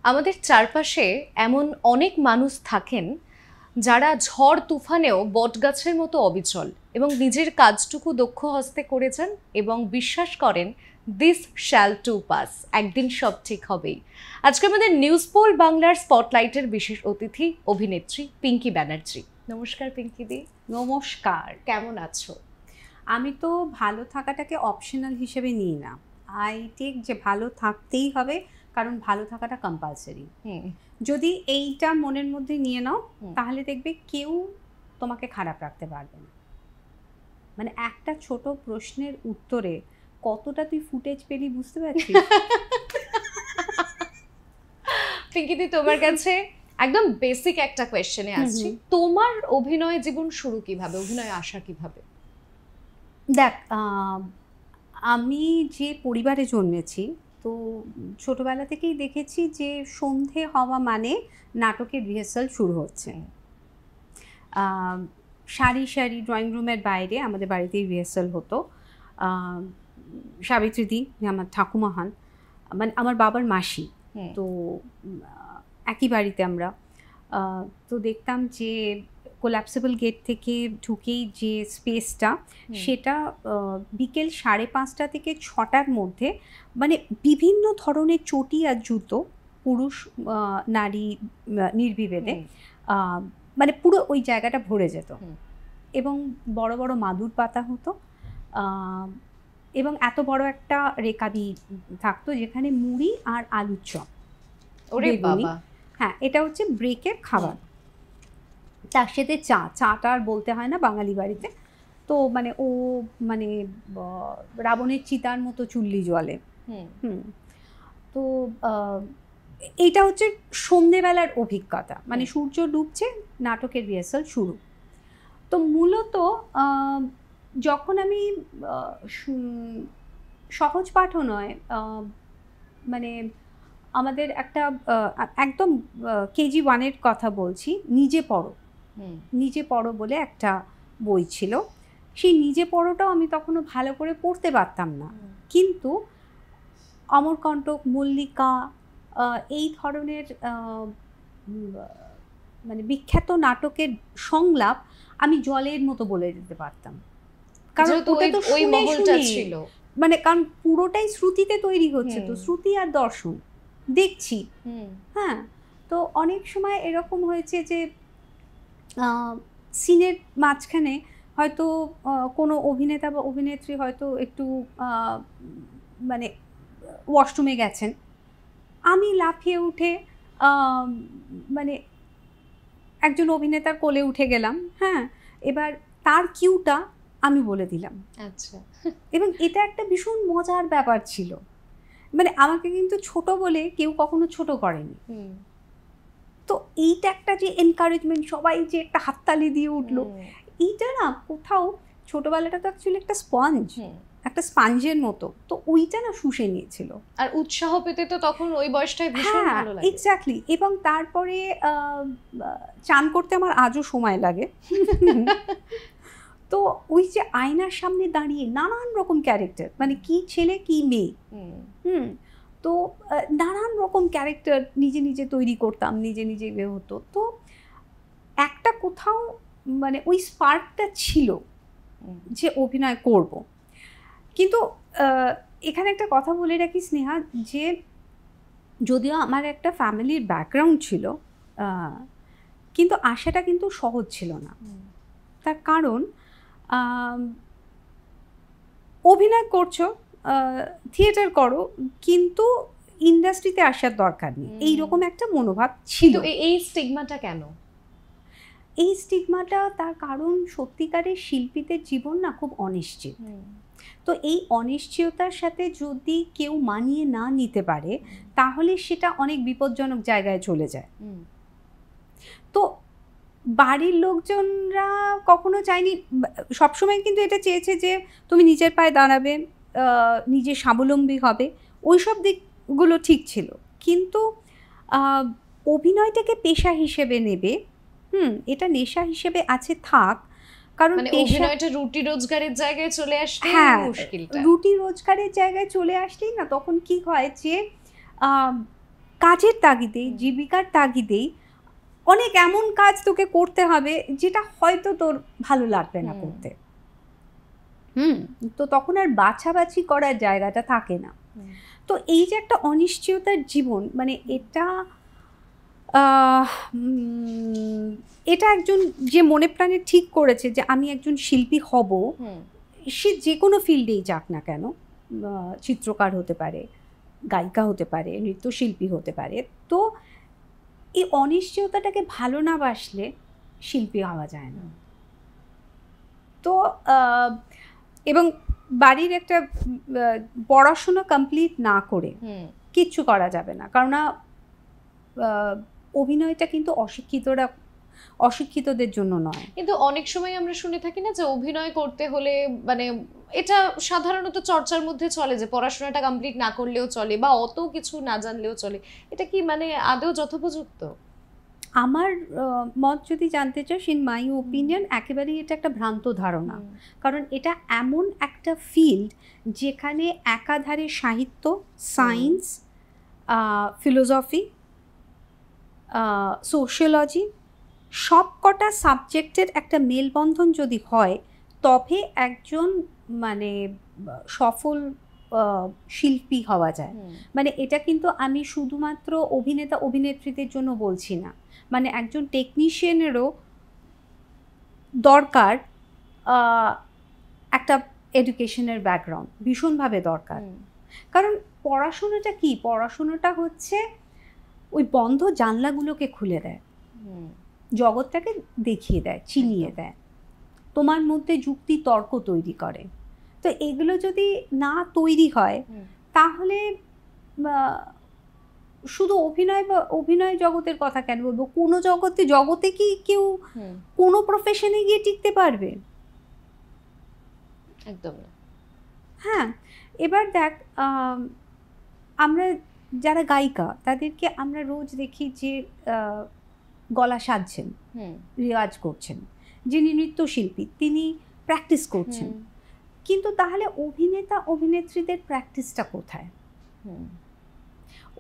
আমাদের চারপাশে এমন অনেক মানুষ থাকেন যারা ঝড় তুফানেও বটগাছের মতো অবিচল এবং নিজের কাজটুকু দক্ষ হস্তে করে যান এবং বিশ্বাস করেন দিস শ্যাল টু পাস, একদিন সব ঠিক হবেই। আজকে আমাদের নিউজ পোল বাংলার স্পটলাইটের বিশেষ অতিথি অভিনেত্রী পিঙ্কি ব্যানার্জি। নমস্কার পিঙ্কি দি। নমস্কার। কেমন আছো? আমি তো ভালো থাকাটাকে অপশনাল হিসেবে নিই না, আই টেক যে ভালো থাকতেই হবে, কারণ ভালো থাকাটা কম্পালসারি। যদি এইটা মনের মধ্যে নিয়ে নাও তাহলে দেখবে কেউ তোমাকে খারাপ রাখতে পারবে না। মানে একটা ছোট প্রশ্নের উত্তরে কতটা তুই ফুটেজ পেলি বুঝতে পারছিস? পিঙ্কি দি, তোমার কাছে একদম বেসিক একটা কোয়েশ্চেনে আসছি, তোমার অভিনয় জীবন শুরু কিভাবে, অভিনয় আসা কিভাবে? দেখ, আমি যে পরিবারে জন্মেছি, তো ছোটবেলা থেকেই দেখেছি যে সন্ধে হওয়া মানে নাটকের রিহার্সাল শুরু হচ্ছে। সারি সারি ড্রয়িং রুমের বাইরে আমাদের বাড়িতেই রিহার্সাল হতো। সাবিত্রীদি আমার ঠাকুমা হন, মানে আমার বাবার মাসি, তো একই বাড়িতে আমরা। তো দেখতাম যে কোল্যাপসেবল গেট থেকে ঢুকেই যে স্পেসটা, সেটা বিকেল 5:30 থেকে 6টার মধ্যে মানে বিভিন্ন ধরনের চটি আর জুতো, পুরুষ নারী নির্বিভেদে, মানে পুরো ওই জায়গাটা ভরে যেত। এবং বড় বড় মাদুর পাতা হতো, এবং এত বড় একটা রেকাবি থাকতো যেখানে মুড়ি আর আলুর চপ। হ্যাঁ, এটা হচ্ছে ব্রেকের খাবার। তার সাথে চাটা আর বলতে হয় না বাঙালি বাড়িতে। তো মানে ও মানে রাবণের চিতার মতো চুল্লি জ্বলে। তো এইটা হচ্ছে সন্ধেবেলার অভিজ্ঞতা, মানে সূর্য ডুবছে, নাটকের রিহার্সাল শুরু। তো মূলত যখন আমি সহজ পাঠও নয়, মানে আমাদের একটা একদম কেজি 1-এর কথা বলছি, নিজে পড়ো বলে একটা বই ছিল। সেই নিজে পড়োটাও আমি তখনও ভালো করে পড়তে পারতাম না, কিন্তু অমরকণ্টক, মল্লিকা, এই ধরনের মানে বিখ্যাত নাটকের সংলাপ আমি জলের মতো বলে দিতে পারতাম, কারণ ওটা তো ওই মহলটা ছিল, মানে কারণ পুরোটাই শ্রুতিতে তৈরি হচ্ছে, তো শ্রুতি আর দর্শন দেখছি। হ্যাঁ, তো অনেক সময় এরকম হয়েছে যে সিনের মাঝখানে হয়তো কোনো অভিনেতা বা অভিনেত্রী হয়তো একটু মানে ওয়াশরুমে গেছেন, আমি লাফিয়ে উঠে মানে একজন অভিনেতার কোলে উঠে গেলাম। হ্যাঁ, এবার তার কিউটা আমি বলে দিলাম। আচ্ছা, এবং এটা একটা ভীষণ মজার ব্যাপার ছিল। মানে আমাকে কিন্তু ছোট বলে কেউ কখনো ছোট করেনি। তো এইটা একটা যে এনকারেজমেন্ট, সবাই যে একটা হাততালি দিয়ে উঠলো, এইটা না কোথাও ছোটবেলাটা তো অ্যাকচুয়ালি একটা স্পঞ্জ, একটা স্পঞ্জের মতো, তো ওইটা না শুষে নিয়েছিল। আর উৎসাহ পেতে তো তখন ওই বয়সটাই ভীষণ ভালো লাগে। এক্স্যাক্টলি। এবং তারপরে চান করতে আমার আজও সময় লাগে। তো ওই যে আয়নার সামনে দাঁড়িয়ে নানান রকম ক্যারেক্টার, মানে কি ছেলে কি মেয়ে, তো নানান রকম ক্যারেক্টার নিজে নিজে তৈরি করতাম, নিজে নিজে হতো। তো একটা কোথাও মানে ওই স্পার্কটা ছিল যে অভিনয় করব। কিন্তু এখানে একটা কথা বলে রাখি স্নেহা, যে যদিও আমার একটা ফ্যামিলির ব্যাকগ্রাউন্ড ছিল, কিন্তু আশাটা কিন্তু সহজ ছিল না। তার কারণ অভিনয় করছো, থিয়েটার করো, কিন্তু ইন্ডাস্ট্রিতে আসার দরকার নেই, এইরকম একটা মনোভাব ছিল। এই স্টিগমাটা কেন? এই স্টিগমাটা তার কারণ সত্যিকারের শিল্পীদের জীবন না খুব অনিশ্চিত। তো এই অনিশ্চয়তার সাথে যদি কেউ মানিয়ে না নিতে পারে, তাহলে সেটা অনেক বিপজ্জনক জায়গায় চলে যায়। তো বাড়ির লোকজনরা কখনো চায়নি, সবসময় কিন্তু এটা চেয়েছে যে তুমি নিজের পায়ে দাঁড়াবে, নিজে স্বাবলম্বী হবে, ওই সব দিকগুলো ঠিক ছিল। কিন্তু অভিনয়টাকে পেশা হিসেবে নেবে, এটা নেশা হিসেবে আছে থাক, কারণ অভিনয়টা রুটি রোজগারের জায়গায় চলে আসলে মুশকিলটা, রুটি রোজগারের জায়গায় চলে আসলেই না তখন কি হয় যে কাজের তাগিদেই, জীবিকার তাগিদেই অনেক এমন কাজ তোকে করতে হবে যেটা হয়তো তোর ভালো লাগবে না করতে। তো তখন আর বাছাবাছি করার জায়গাটা থাকে না। তো এই যে একটা অনিশ্চয়তার জীবন, মানে এটা একজন যে মনে প্রাণে ঠিক করেছে যে আমি একজন শিল্পী হব, সে যে কোনো ফিল্ডেই যাক না কেন, চিত্রকার হতে পারে, গায়িকা হতে পারে, নৃত্যশিল্পী হতে পারে, তো এই অনিশ্চয়তাটাকে ভালো না বাসলে শিল্পী হওয়া যায় না। তো এবং বাড়ির একটা পড়াশোনা কমপ্লিট না করে কিচ্ছু করা যাবে না, কারণ অভিনয়টা কিন্তু অশিক্ষিতদের জন্য নয়। কিন্তু অনেক সময় আমরা শুনে থাকি না যে অভিনয় করতে হলে, মানে এটা সাধারণত চর্চার মধ্যে চলে যে পড়াশোনাটা কমপ্লিট না করলেও চলে বা অত কিছু না জানলেও চলে, এটা কি মানে আদৌ যথোপযুক্ত? আমার মত যদি জানতে চাস, ইন মাই ওপিনিয়ন একেবারেই এটা একটা ভ্রান্ত ধারণা। কারণ এটা এমন একটা ফিল্ড যেখানে একাধারে সাহিত্য, সায়েন্স, ফিলোসফি, সোশিওলজি, সব কটা সাবজেক্টের একটা মেলবন্ধন যদি হয় তবে একজন মানে সফল শিল্পী হওয়া যায়। মানে এটা কিন্তু আমি শুধুমাত্র অভিনেতা অভিনেত্রীদের জন্য বলছি না, মানে একজন টেকনিশিয়ানেরও দরকার একটা এডুকেশনের ব্যাকগ্রাউন্ড, ভীষণভাবে দরকার। কারণ পড়াশোনাটা কি, পড়াশোনাটা হচ্ছে ওই বন্ধ জানলাগুলোকে খুলে দেয়, জগৎটাকে দেখিয়ে দেয়, চিনিয়ে দেয়, তোমার মধ্যে যুক্তি তর্ক তৈরি করে। তো এগুলো যদি না তৈরি হয় তাহলে শুধু অভিনয় বা অভিনয় জগতের কথা কেন বলবো, কোনো জগতে কি কেউ কোনো প্রফেশনে গিয়ে টিকতে পারবে? একদম না। হ্যাঁ, এবার দেখ, আমরা যারা গায়িকা তাদেরকে আমরা রোজ দেখি যে গলা সাজছেন, রেওয়াজ করছেন। যিনি নৃত্যশিল্পী তিনি প্র্যাকটিস করছেন, কিন্তু তাহলে অভিনেতা অভিনেত্রীদের প্র্যাকটিসটা কোথায়?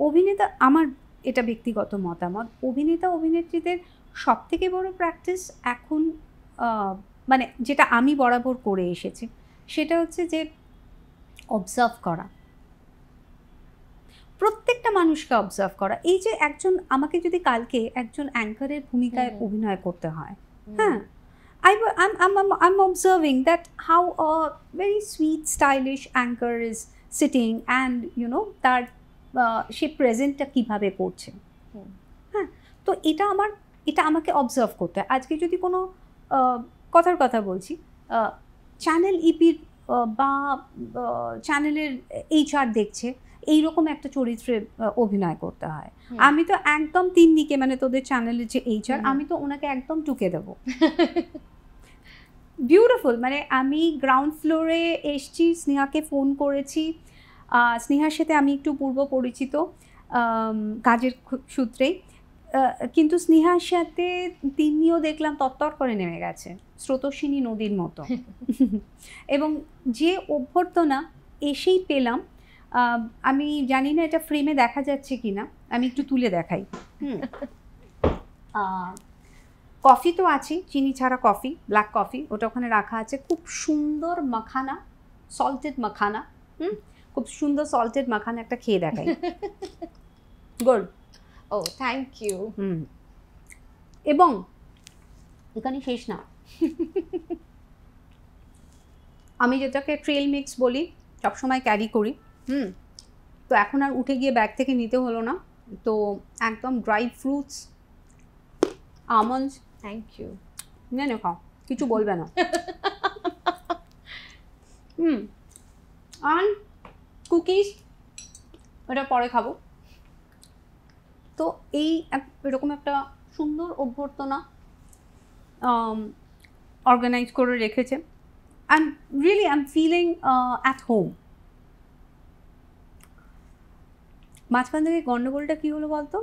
অভিনেতা, আমার এটা ব্যক্তিগত মতামত, অভিনেতা অভিনেত্রীদের সব থেকে বড় প্র্যাকটিস এখন মানে যেটা আমি বরাবর করে এসেছি সেটা হচ্ছে যে অবজার্ভ করা, প্রত্যেকটা মানুষকে অবজার্ভ করা। এই যে একজন, আমাকে যদি কালকে একজন অ্যাঙ্কারের ভূমিকায় অভিনয় করতে হয়, হ্যাঁ, I'm observing that how a very sweet stylish anchor is sitting and you know তার সে প্রেজেন্টটা কিভাবে করছে, হ্যাঁ, তো এটা আমাকে অবজার্ভ করতে হয়। আজকে যদি কোনো কথার কথা বলছি, চ্যানেল ইপির বা চ্যানেলের HR দেখছে এইরকম একটা চরিত্রে অভিনয় করতে হয়, আমি তো একদম তিন্নিকে, মানে তোদের চ্যানেলের যে HR, আমি তো ওনাকে একদম টুকে দেবো। বিউটিফুল, মানে আমি গ্রাউন্ড ফ্লোরে এসছি, স্নেহাকে ফোন করেছি, স্নেহার সাথে আমি একটু পূর্ব পরিচিত কাজের সূত্রেই, কিন্তু স্নেহার সাথে তিন্নিও দেখলাম তত্তর করে নেমে গেছে স্রোতস্বিনী নদীর মতো। এবং যে অভ্যর্থনা এসেই পেলাম, আমি জানি না এটা ফ্রেমে দেখা যাচ্ছে কিনা, আমি একটু তুলে দেখাই। কফি তো আছে, চিনি ছাড়া কফি, ব্ল্যাক কফি, ওটা ওখানে রাখা আছে। খুব সুন্দর মাখানা, সল্টেড মাখানা, খুব সুন্দর সল্টেড মাখানা একটা খেয়ে দেখাই। Good, oh thank you. এবং এখানে শেষ না, আমি যেটাকে ট্রেল মিক্স বলি, সবসময় ক্যারি করি, তো এখন আর উঠে গিয়ে ব্যাগ থেকে নিতে হলো না, তো একদম dry fruits, almonds. Thank you. না খাও, কিছু বলবে না। আর কুকিজ এটা পরে খাবো। তো এই এরকম একটা সুন্দর অভ্যর্থনা অর্গানাইজ করে রেখেছে, and really I am feeling at home. মাঝখান থেকে গন্ডগোলটা কী হলো বলতো,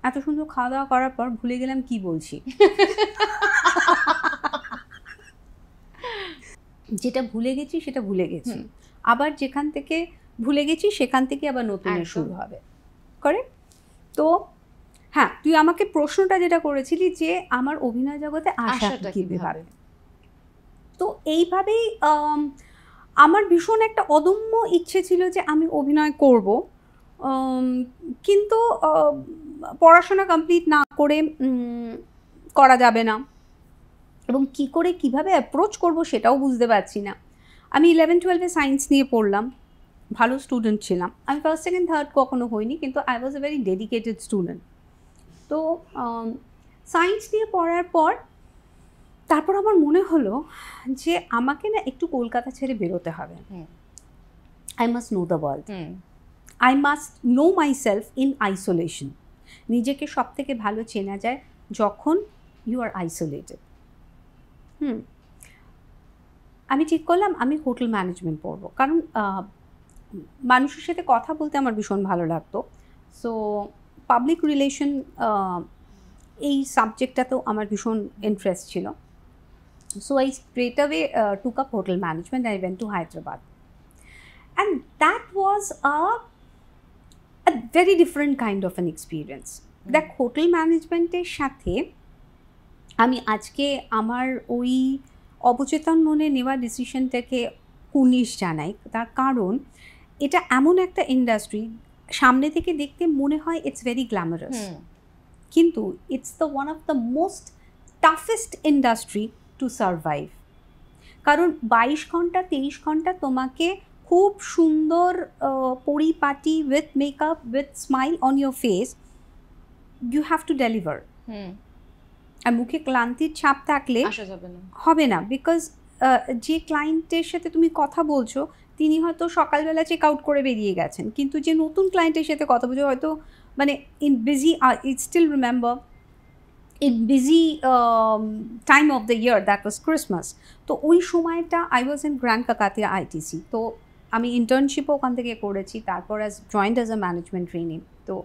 এত সুন্দর খাওয়া দাওয়া করার পর ভুলে গেলাম কি বলছি। যেটা ভুলে গেছি সেটা ভুলে গেছি, আবার যেখান থেকে ভুলে গেছি সেখান থেকে আবার নতুন শুরু হবে করে। তো হ্যাঁ, তুই আমাকে প্রশ্নটা যেটা করেছিলি যে আমার অভিনয় জগতে আশাটা কিভাবে, তো এইভাবেই আমার ভীষণ একটা অদম্য ইচ্ছে ছিল যে আমি অভিনয় করব, কিন্তু পড়াশোনা কমপ্লিট না করে করা যাবে না, এবং কি করে কিভাবে অ্যাপ্রোচ করব সেটাও বুঝতে পারছি না। আমি 11-12-এ সায়েন্স নিয়ে পড়লাম, ভালো স্টুডেন্ট ছিলাম, আমি ফার্স্ট সেকেন্ড থার্ড কখনো হইনি, কিন্তু I was a very dedicated student. তো সায়েন্স নিয়ে পড়ার পর তারপর আমার মনে হলো যে আমাকে না একটু কলকাতা ছেড়ে বেরোতে হবে। I must know the world, I must know my self in isolation. নিজেকে সব থেকে ভালো চেনা যায় যখন ইউ আর আইসোলেটেড। আমি ঠিক করলাম আমি হোটেল ম্যানেজমেন্ট পড়বো, কারণ মানুষের সাথে কথা বলতে আমার ভীষণ ভালো লাগতো। সো পাবলিক রিলেশন এই সাবজেক্টটাতেও আমার ভীষণ ইন্টারেস্ট ছিল। So I straight away took up hotel management. I went to Hyderabad, and that was a very different kind of an experience. That hotel management এর সাথে আমি আজকে আমার ওই অবচেতন মনে নেওয়া ডিসিশনটাকে কুর্নিশ জানাই, তার কারণ এটা এমন একটা ইন্ডাস্ট্রি সামনে থেকে দেখতে মনে হয় ইটস ভেরি গ্ল্যামারাস, কিন্তু it's the one of the most toughest industry to survive. কারণ 22 ঘন্টা 23 ঘন্টা তোমাকে খুব সুন্দর পরিপাটি with makeup with smile on your face you have to deliver. আর মুখে ক্লান্তির ছাপ থাকলে হবে না, বিকজ যে ক্লায়েন্টের সাথে তুমি কথা বলছো তিনি হয়তো সকালবেলা চেক আউট করে বেরিয়ে গেছেন, কিন্তু যে নতুন ক্লায়েন্টের সাথে কথা বলছো হয়তো মানে in busy, it still remember in busy time of the year, that was Christmas. তো ওই সময়টা I was in Grand Kakatiya ITC, তো আমি ইন্টার্নশিপও ওখান থেকে করেছি, তারপর joined as a management trainee. তো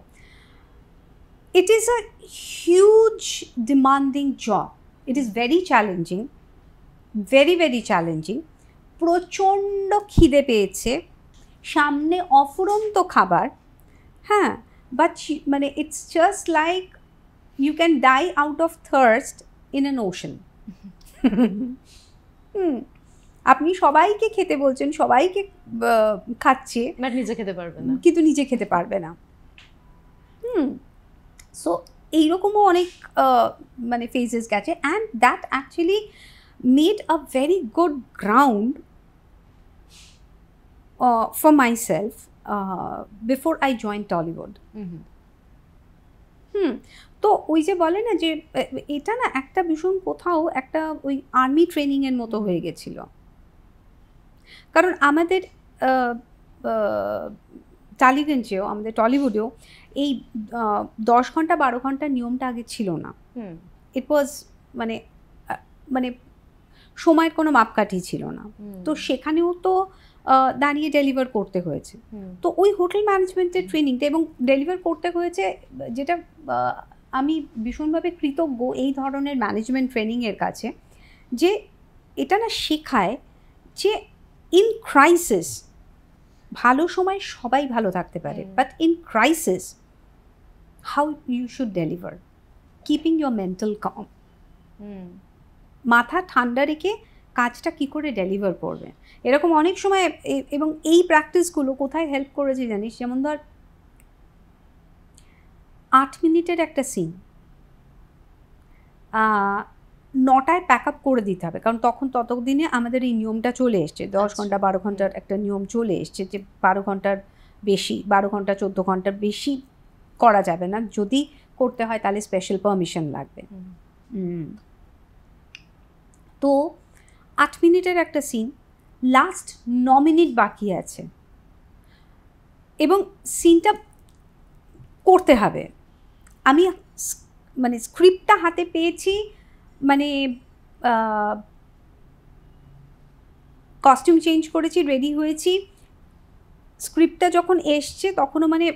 it is a huge demanding job, it is very challenging, very very challenging. প্রচণ্ড খিদে পেয়েছে, সামনে অফুরন্ত খাবার, হ্যাঁ, বাট মানে it's just like you can die out of thirst in an ocean. আপনি সবাইকে খেতে বলছেন, সবাইকে খাচ্ছে, বাট নিজে খেতে পারবে না, কিন্তু নিজে খেতে পারবে না। সো এইরকমও অনেক মানে ফেজেস গেছে, and that actually made a very good ground for my self before I join Tollywood. তো ওই যে বলে না যে এটা না একটা ভীষণ কোথাও একটা ওই আর্মি ট্রেনিংয়ের মতো হয়ে গেছিল, কারণ আমাদের টালিগঞ্জেও আমাদের টলিউডেও এই 10 ঘন্টা 12 ঘন্টার নিয়মটা আগে ছিল না। ইট ওয়াজ মানে মানে সময়ের কোনো মাপকাঠি ছিল না, তো সেখানেও তো দাঁড়িয়ে ডেলিভার করতে হয়েছে। তো ওই হোটেল ম্যানেজমেন্টের ট্রেনিংটা এবং ডেলিভার করতে হয়েছে, যেটা আমি ভীষণভাবে কৃতজ্ঞ এই ধরনের ম্যানেজমেন্ট ট্রেনিংয়ের কাছে, যে এটা না শেখায় যে ইন ক্রাইসিস, ভালো সময় সবাই ভালো থাকতে পারে, but in crisis how you should deliver, keeping your mental calm, মাথা ঠান্ডা রেখে কাজটা কি করে ডেলিভার করবে। এরকম অনেক সময়, এবং এই প্র্যাকটিসগুলো কোথায় হেল্প করেছে জানিস, যেমন ধর 8 মিনিটের একটা সিন 9টায় প্যাক আপ করে দিতে হবে, কারণ ততদিনে আমাদের এই নিয়মটা চলে এসছে, 10 ঘন্টা 12 ঘন্টার একটা নিয়ম চলে এসছে, যে 12 ঘন্টার বেশি, 12 ঘন্টা 14 ঘন্টার বেশি করা যাবে না, যদি করতে হয় তাহলে স্পেশাল পারমিশন লাগবে। তো 8 মিনিটের একটা সিন, লাস্ট 9 মিনিট বাকি আছে এবং সিনটা করতে হবে। আমি মানে স্ক্রিপ্টটা হাতে পেয়েছি, মানে কস্টিউম চেঞ্জ করেছি, রেডি হয়েছি, স্ক্রিপ্টটা যখন এসছে তখনও মানে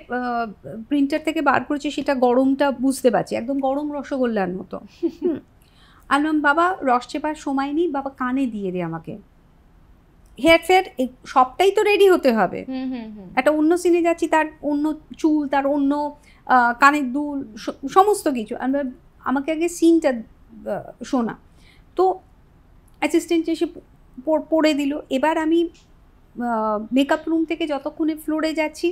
প্রিন্টার থেকে বার করেছি, সেটা গরমটা বুঝতে পারছি, একদম গরম রসগোল্লার মতো। আলম বাবা রস চেপার সময় নেই, বাবা কানে দিয়ে দে আমাকে, হেয়ার ফেয়ার সবটাই তো রেডি হতে হবে। একটা অন্য সিনে যাচ্ছি, তার অন্য চুল, তার অন্য কানের দুল সমস্ত কিছু। আমাকে আগে সিনটা শোনা। তো অ্যাসিস্ট্যান্ট এসে পড়ে দিল। এবার আমি মেকআপ রুম থেকে যতক্ষণে ফ্লোরে যাচ্ছি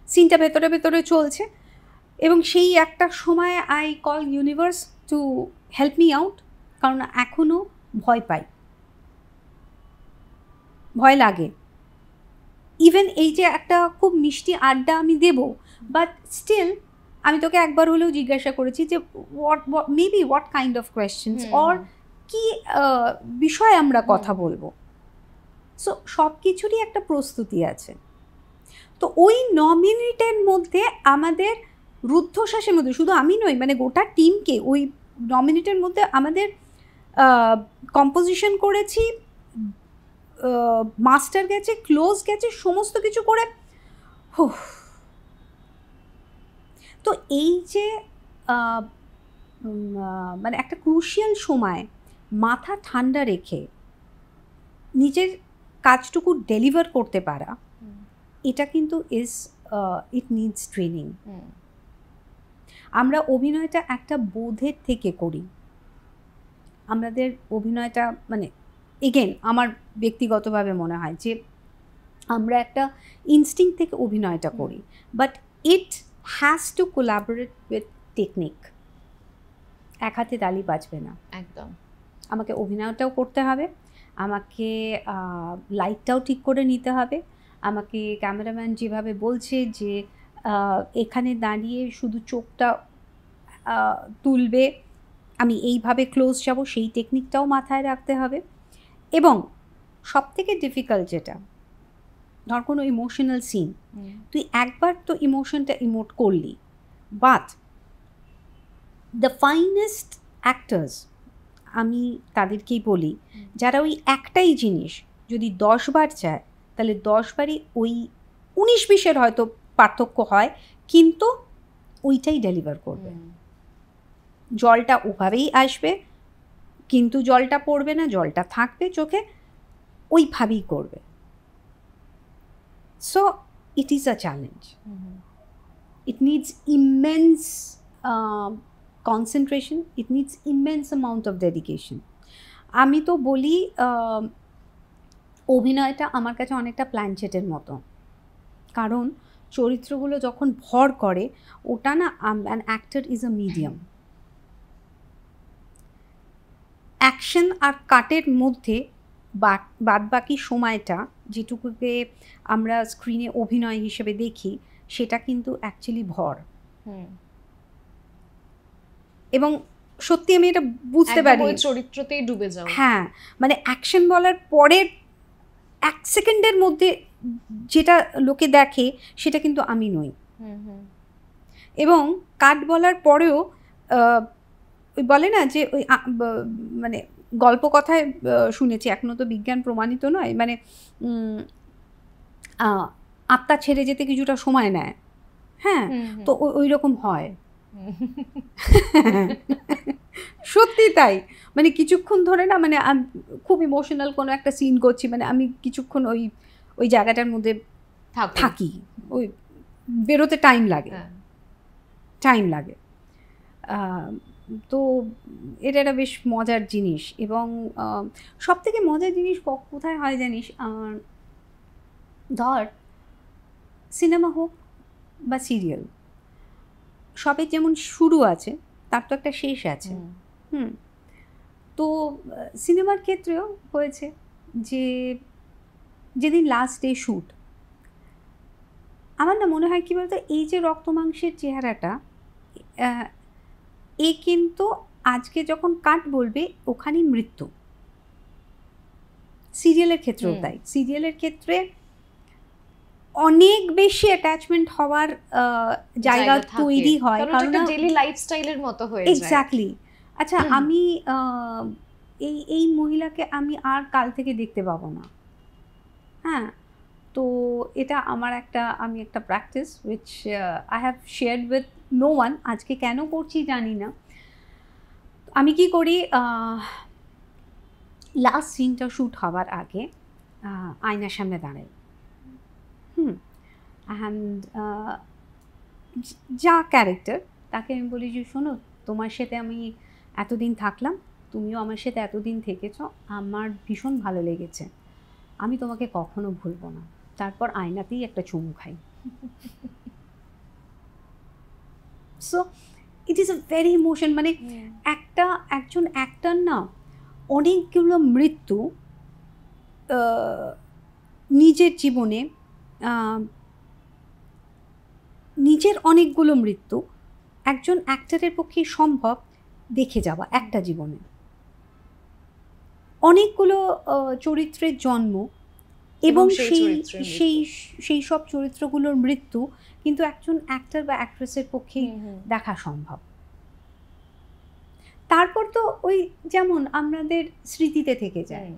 সিনটা ভেতরে ভেতরে চলছে, এবং সেই একটা সময় I call universe to help me out, কারণ এখনও ভয় পাই, ভয় লাগে। ইভেন এই যে একটা খুব মিষ্টি আড্ডা আমি দেব, বাট স্টিল আমি তোকে একবার হলেও জিজ্ঞাসা করেছি যে maybe what kind of questions or কি বিষয়ে আমরা কথা বলবো। সো সব কিছুরই একটা প্রস্তুতি আছে। তো ওই 9 মিনিটের মধ্যে আমাদের রুদ্ধশ্বাসের মধ্যে, শুধু আমি নই, মানে গোটা টিমকে ওই 9 মিনিটের মধ্যে আমাদের কম্পোজিশন করেছি, মাস্টার গেছে, ক্লোজ গেছে, সমস্ত কিছু করে। তো এই যে মানে একটা ক্রুশিয়াল সময় মাথা ঠান্ডা রেখে নিজের কাজটুকু ডেলিভার করতে পারা, এটা কিন্তু ইট নিডস ট্রেনিং। আমরা অভিনয়টা একটা বোধের থেকে করি। আমাদের অভিনয়টা মানে এগেন আমার ব্যক্তিগতভাবে মনে হয় যে আমরা একটা ইনস্টিংক্ট থেকে অভিনয়টা করি, but it has to collaborate with technique. এক হাতে তালি বাজবে না। একদম। আমাকে অভিনয়টাও করতে হবে, আমাকে লাইটটাও ঠিক করে নিতে হবে, আমাকে ক্যামেরাম্যান যেভাবে বলছে যে এখানে দাঁড়িয়ে শুধু চোখটা তুলবে, আমি এইভাবে ক্লোজ যাব, সেই টেকনিকটাও মাথায় রাখতে হবে। এবং সবথেকে ডিফিকাল্ট যেটা, ধর কোনো ইমোশনাল সিন, তুই একবার তো ইমোশনটা ইমোট করলি, বাট দ্য ফাইনেস্ট অ্যাক্টার্স আমি তাদেরকেই বলি, যারা ওই একটাই জিনিস যদি 10 বার চায়, তাহলে 10 বারই ওই 19-20-এর হয়তো পার্থক্য হয়, কিন্তু ওইটাই ডেলিভার করবে। জলটা ওভাবেই আসবে, কিন্তু জলটা পড়বে না, জলটা থাকবে চোখে, ওইভাবেই করবে। So it is a challenge. It needs immense concentration, it needs immense amount of dedication. আমি তো বলি অভিনয়টা আমার কাছে অনেকটা প্ল্যানচেটের মতো, কারণ চরিত্রগুলো যখন ভর করে, ওটা না, an actor is a medium. Action আর কাটের মধ্যে বাদ বাকি সময়টা যেটুকুকে আমরা স্ক্রিনে অভিনয় হিসেবে দেখি, সেটা কিন্তু অ্যাকচুয়ালি ভর। এবং সত্যি আমি এটা বুঝতে পারি, চরিত্রতেই ডুবে যাও। হ্যাঁ, মানে অ্যাকশন বলার পরের 1 সেকেন্ডের মধ্যে যেটা লোকে দেখে, সেটা কিন্তু আমি নই। এবং কাট বলার পরেও ওই বলে না যে ওই মানে গল্প কথায় শুনেছি, এখনও তো বিজ্ঞান প্রমাণিত নয়, মানে আত্মা ছেড়ে যেতে কিছুটা সময় নেয়। হ্যাঁ, তো ওই রকম হয়। সত্যি তাই, মানে কিছুক্ষণ ধরে না, মানে খুব ইমোশনাল কোনো একটা সিন করছি, মানে আমি কিছুক্ষণ ওই জায়গাটার মধ্যে থাকি, ওই বেরোতে টাইম লাগে। তো এটা একটা বেশ মজার জিনিস। এবং সবথেকে মজার জিনিস কোথায় হয় জানিস, ধর সিনেমা হোক বা সিরিয়াল, সবের যেমন শুরু আছে, তার তো একটা শেষ আছে। তো সিনেমার ক্ষেত্রেও হয়েছে যে যেদিন লাস্ট ডে শ্যুট, আমার না মনে হয় কী বলতো, এই যে রক্ত মাংসের চেহারাটা, এ কিন্তু আজকে যখন কাট বলবে, ওখানেই মৃত্যু। সিরিয়ালের ক্ষেত্রেও তাই। সিরিয়ালের ক্ষেত্রে অনেক বেশি অ্যাটাচমেন্ট হওয়ার জায়গা তৈরি হয়, কারণ এটা ডেইলি লাইফস্টাইলের মতো হয়ে যায়। এক্স্যাক্টলি। আচ্ছা, আমি এই মহিলাকে আমি আর কাল থেকে দেখতে পাবো না। হ্যাঁ, তো এটা আমি একটা practice which I have shared with no one. আজকে কেন করছি জানি না। আমি কি করি, লাস্ট সিনটা শ্যুট হওয়ার আগে আয়নার সামনে দাঁড়াই, অ্যান্ড যা ক্যারেক্টার, তাকে আমি বলি যে শোনো, তোমার সাথে আমি এতদিন থাকলাম, তুমিও আমার সাথে এতদিন থেকেছো, আমার ভীষণ ভালো লেগেছে, আমি তোমাকে কখনো ভুলবো না। তারপর আয়নাতেই একটা চুমু খাই। So it is a very emotion, মানে একজন অ্যাক্টর না অনেকগুলো মৃত্যু নিজের জীবনে, নিজের অনেকগুলো মৃত্যু একজন অ্যাক্টরের পক্ষে সম্ভব দেখে যাওয়া একটা জীবনে। অনেকগুলো চরিত্রের জন্ম এবং সেই সব চরিত্রগুলোর মৃত্যু কিন্তু একজন অ্যাক্টর বা অ্যাক্ট্রেসের পক্ষেই দেখা সম্ভব। তারপর তো ওই যেমন আমাদের স্মৃতিতে থেকে যায়,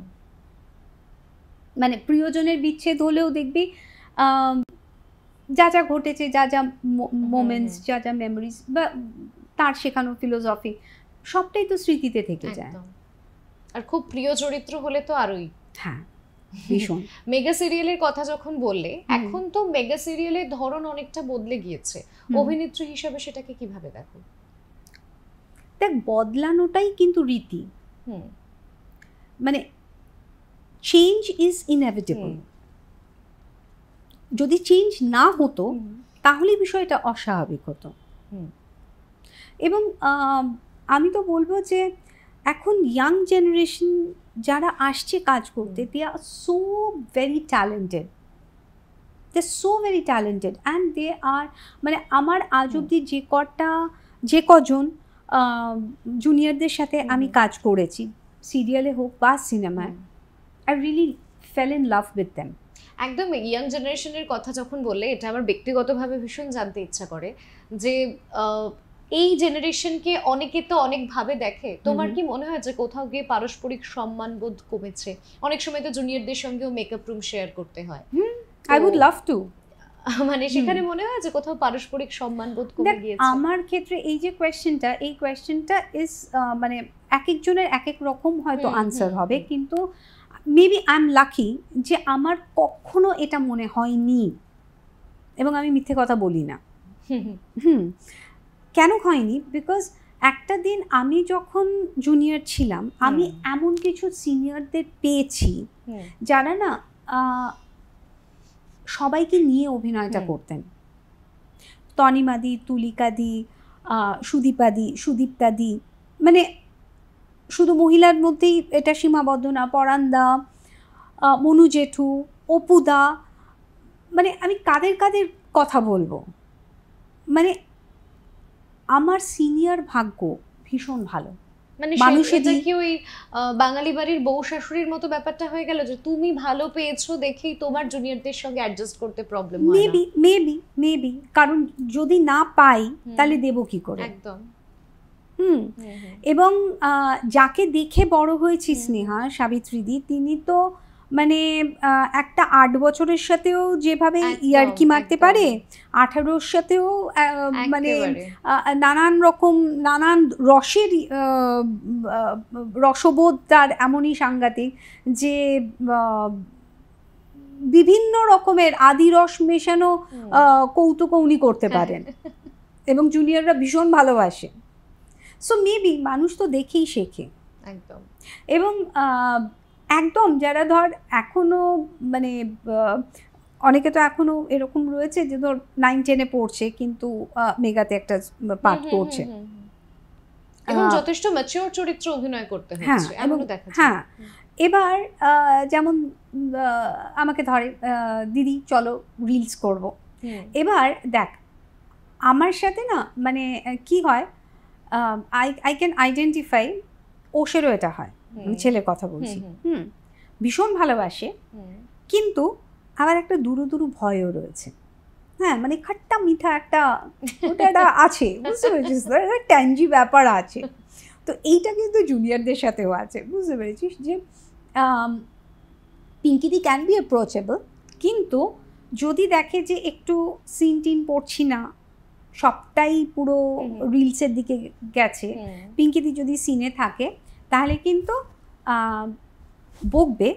মানে প্রিয়জনের বিচ্ছেদ হলেও দেখবি যা যা ঘটেছে, যা যা মোমেন্টস, যা যা মেমোরিজ বা তার শেখানো ফিলোসফি, সবটাই তো স্মৃতিতে থেকে যায়। আর খুব প্রিয় চরিত্র হলে তো আরোই। হ্যাঁ, ভীষণ। মেগা সিরিয়ালের কথা যখন বললে, এখন তো মেগা সিরিয়ালের ধরন অনেকটা বদলে গিয়েছে, অভিনেত্রী হিসেবে সেটাকে কিভাবে দেখো? দেখ, বদলানোটাই কিন্তু রীতি, মানে চেঞ্জ ইজ ইনএভিটেবল। যদি চেঞ্জ না হতো তাহলে বিষয়টা অস্বাভাবিক হতো। এবং আমি তো বলবো যে এখন ইয়াং জেনারেশন যারা আসছে কাজ করতে, they are so very talented, they so very talented and they are, মানে আমার আজ অব্দি যে কজন জুনিয়রদের সাথে আমি কাজ করেছি, সিরিয়ালে হোক বা সিনেমায়, I really fail in love with them. একদম। ইয়াং জেনারেশনের কথা যখন বললে, এটা আমার ব্যক্তিগতভাবে ভীষণ জানতে ইচ্ছা করে যে এই জেনারেশনকে অনেকে তো অনেকভাবে দেখে, তোমার কি মনে হয় যে কোথাও গিয়ে পারস্পরিক সম্মানবোধ কমেছে? অনেক সময় তো জুনিয়রদের সঙ্গেও মেকআপ রুম শেয়ার করতে হয়। আই উড লাভ টু, মানে সেখানে মনে হয় যে কোথাও পারস্পরিক সম্মানবোধ কমে গিয়েছে? আমার ক্ষেত্রে এই যে কোয়েশ্চেনটা ইজ, মানে এক একজনের এক এক রকম হয়তো আনসার হবে, কিন্তু মেবি আই এম লাকি যে আমার কখনো এটা মনে হয়নি, এবং আমি মিথ্যে কথা বলি না। কেন হয়নি? বিকজ একটা দিন আমি যখন জুনিয়র ছিলাম, আমি এমন কিছু সিনিয়রদের পেয়েছি যারা না সবাইকে নিয়ে অভিনয়টা করতেন। তনিমাদি, তুলিকাদি, সুদীপ্তাদি, মানে শুধু মহিলার মধ্যেই এটা সীমাবদ্ধ না, পরান্দা, মনু জেঠু, অপুদা, মানে আমি কাদের কথা বলবো, মানে আমার সিনিয়র ভাগ্য ভীষণ ভালো। মানে এটা কি ওই বাঙালি বাড়ির বউ শাশুড়ির মতো ব্যাপারটা হয়ে গেল যে তুমি ভালো পেয়েছো দেখেই তোমার জুনিয়রদের সঙ্গে অ্যাডজাস্ট করতে প্রবলেম হয় না? মেবি কারণ যদি না পাই তাহলে দেব কি করে? একদম। এবং যাকে দেখে বড় হয়েছি স্নেহা সাবিত্রীদি, তিনি তো মানে একটা 8 বছরের সাথেও যেভাবে ইয়ার্কি মারতে পারে, 18-র সাথেও মানে নানান রসের রসবোধ তার এমনই সাংঘাতিক যে বিভিন্ন রকমের আদি রস মেশানো কৌতুক উনি করতে পারেন এবং জুনিয়ররা ভীষণ ভালোবাসে। সো মেবি মানুষ তো দেখেই শেখে। একদম। এবং একদম যারা ধর এখনো মানে অনেকে তো এখনো এরকম রয়েছে যে ধর 9-10-এ পড়ছে কিন্তু মেগাতে একটা পার্ট করছে এবং যথেষ্ট ম্যাচিওর চরিত্র অভিনয় করতে হচ্ছে, এমনও দেখা যায়। হ্যাঁ, এবার যেমন আমাকে ধরে দিদি চলো রিলস করব, এবার দেখ আমার সাথে না মানে কি হয়, আই ক্যান আইডেন্টিফাই, ওশেরও এটা হয়, ছেলের কথা বলছি, ভীষণ ভালোবাসে কিন্তু আবার একটা দুরু ভয়ও রয়েছে। হ্যাঁ, মানে খাট্টা মিঠা একটা ওটা আছে, বুঝতে পেরেছিস, ট্যাঞ্জি ব্যাপার আছে। তো এইটা কিন্তু জুনিয়রদের সাথেও আছে, বুঝতে পেরেছিস, যে পিঙ্কিদি ক্যান বি অ্যাপ্রোচেবল, কিন্তু যদি দেখে যে একটু সিন টিন পড়ছি না, সবটাই পুরো রিলসের দিকে গেছে, পিঙ্কিদি যদি সিনে থাকে তাহলে কিন্তু বকবে,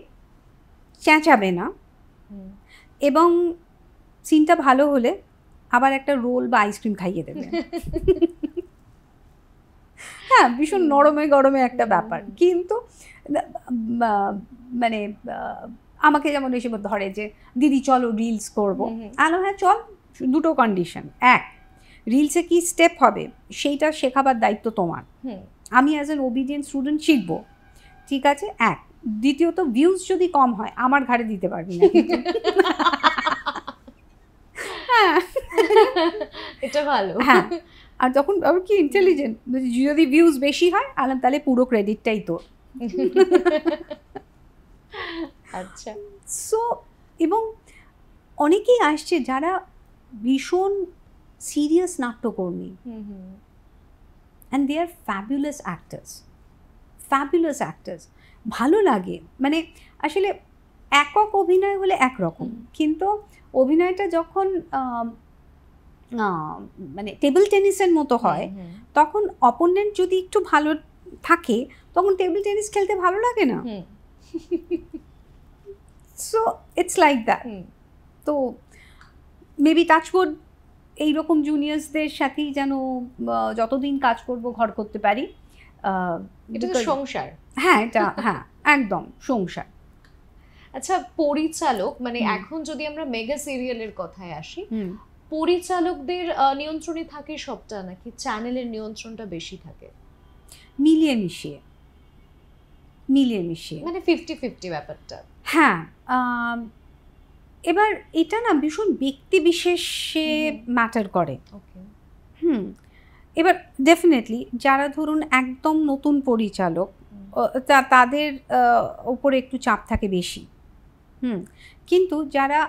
চেঁচাবে না, এবং সিনটা ভালো হলে আবার একটা রোল বা আইসক্রিম খাইয়ে দেবে। হ্যাঁ, ভীষণ নরমে গরমে একটা ব্যাপার। কিন্তু মানে আমাকে যেমন এসে ধরে যে দিদি চলো রিলস করবো, আলো হ্যাঁ চল, দুটো কন্ডিশন, এক রিলসে কি স্টেপ হবে সেইটা শেখাবার দায়িত্ব তোমার, আমি অ্যাজ অ্যান ওবিডিয়েন্ট স্টুডেন্ট শিখবো, ঠিক আছে, এক। দ্বিতীয়ত ভিউজ যদি কম হয় আমার ঘাড়ে দিতে পারবি না। হ্যাঁ, এটা ভালো। হ্যাঁ, আর তখন আবার কি ইন্টেলিজেন্ট, যদি ভিউজ বেশি হয় আলাম তাহলে পুরো ক্রেডিটটাই তোর। আচ্ছা। সো এবং অনেকেই আসছে যারা ভীষণ সিরিয়াস নাট্যকর্মী, and they are fabulous actors, ভালো লাগে। মানে আসলে একক অভিনয় হলে একরকম, কিন্তু অভিনয়টা যখন মানে টেবিল টেনিসের মতো হয়, তখন অপোনেন্ট যদি একটু ভালো থাকে তখন টেবিল টেনিস খেলতে ভালো লাগে না। So it's like that. তো মেবি টাচউড এইরকম জুনিয়র্সদের সাথেই যেন যতদিন কাজ করব ঘর করতে পারি। এটা তো সংসার। হ্যাঁ, এটা হ্যাঁ একদম সংসার। আচ্ছা, পরিচালক মানে এখন যদি আমরা মেগা সিরিয়ালের কথায় আসি, পরিচালকদের নিয়ন্ত্রণে থাকে সবটা নাকি চ্যানেলের নিয়ন্ত্রণটা বেশি থাকে? মিলিয়ে মিশিয়ে মানে 50-50 ব্যাপারটা। হ্যাঁ, এবার এটা না ভীষণ ব্যক্তি বিশেষে ম্যাটার করে। এবার ডেফিনেটলি যারা ধরুন একদম নতুন পরিচালক, তাদের উপরে একটু চাপ থাকে বেশি। কিন্তু যারা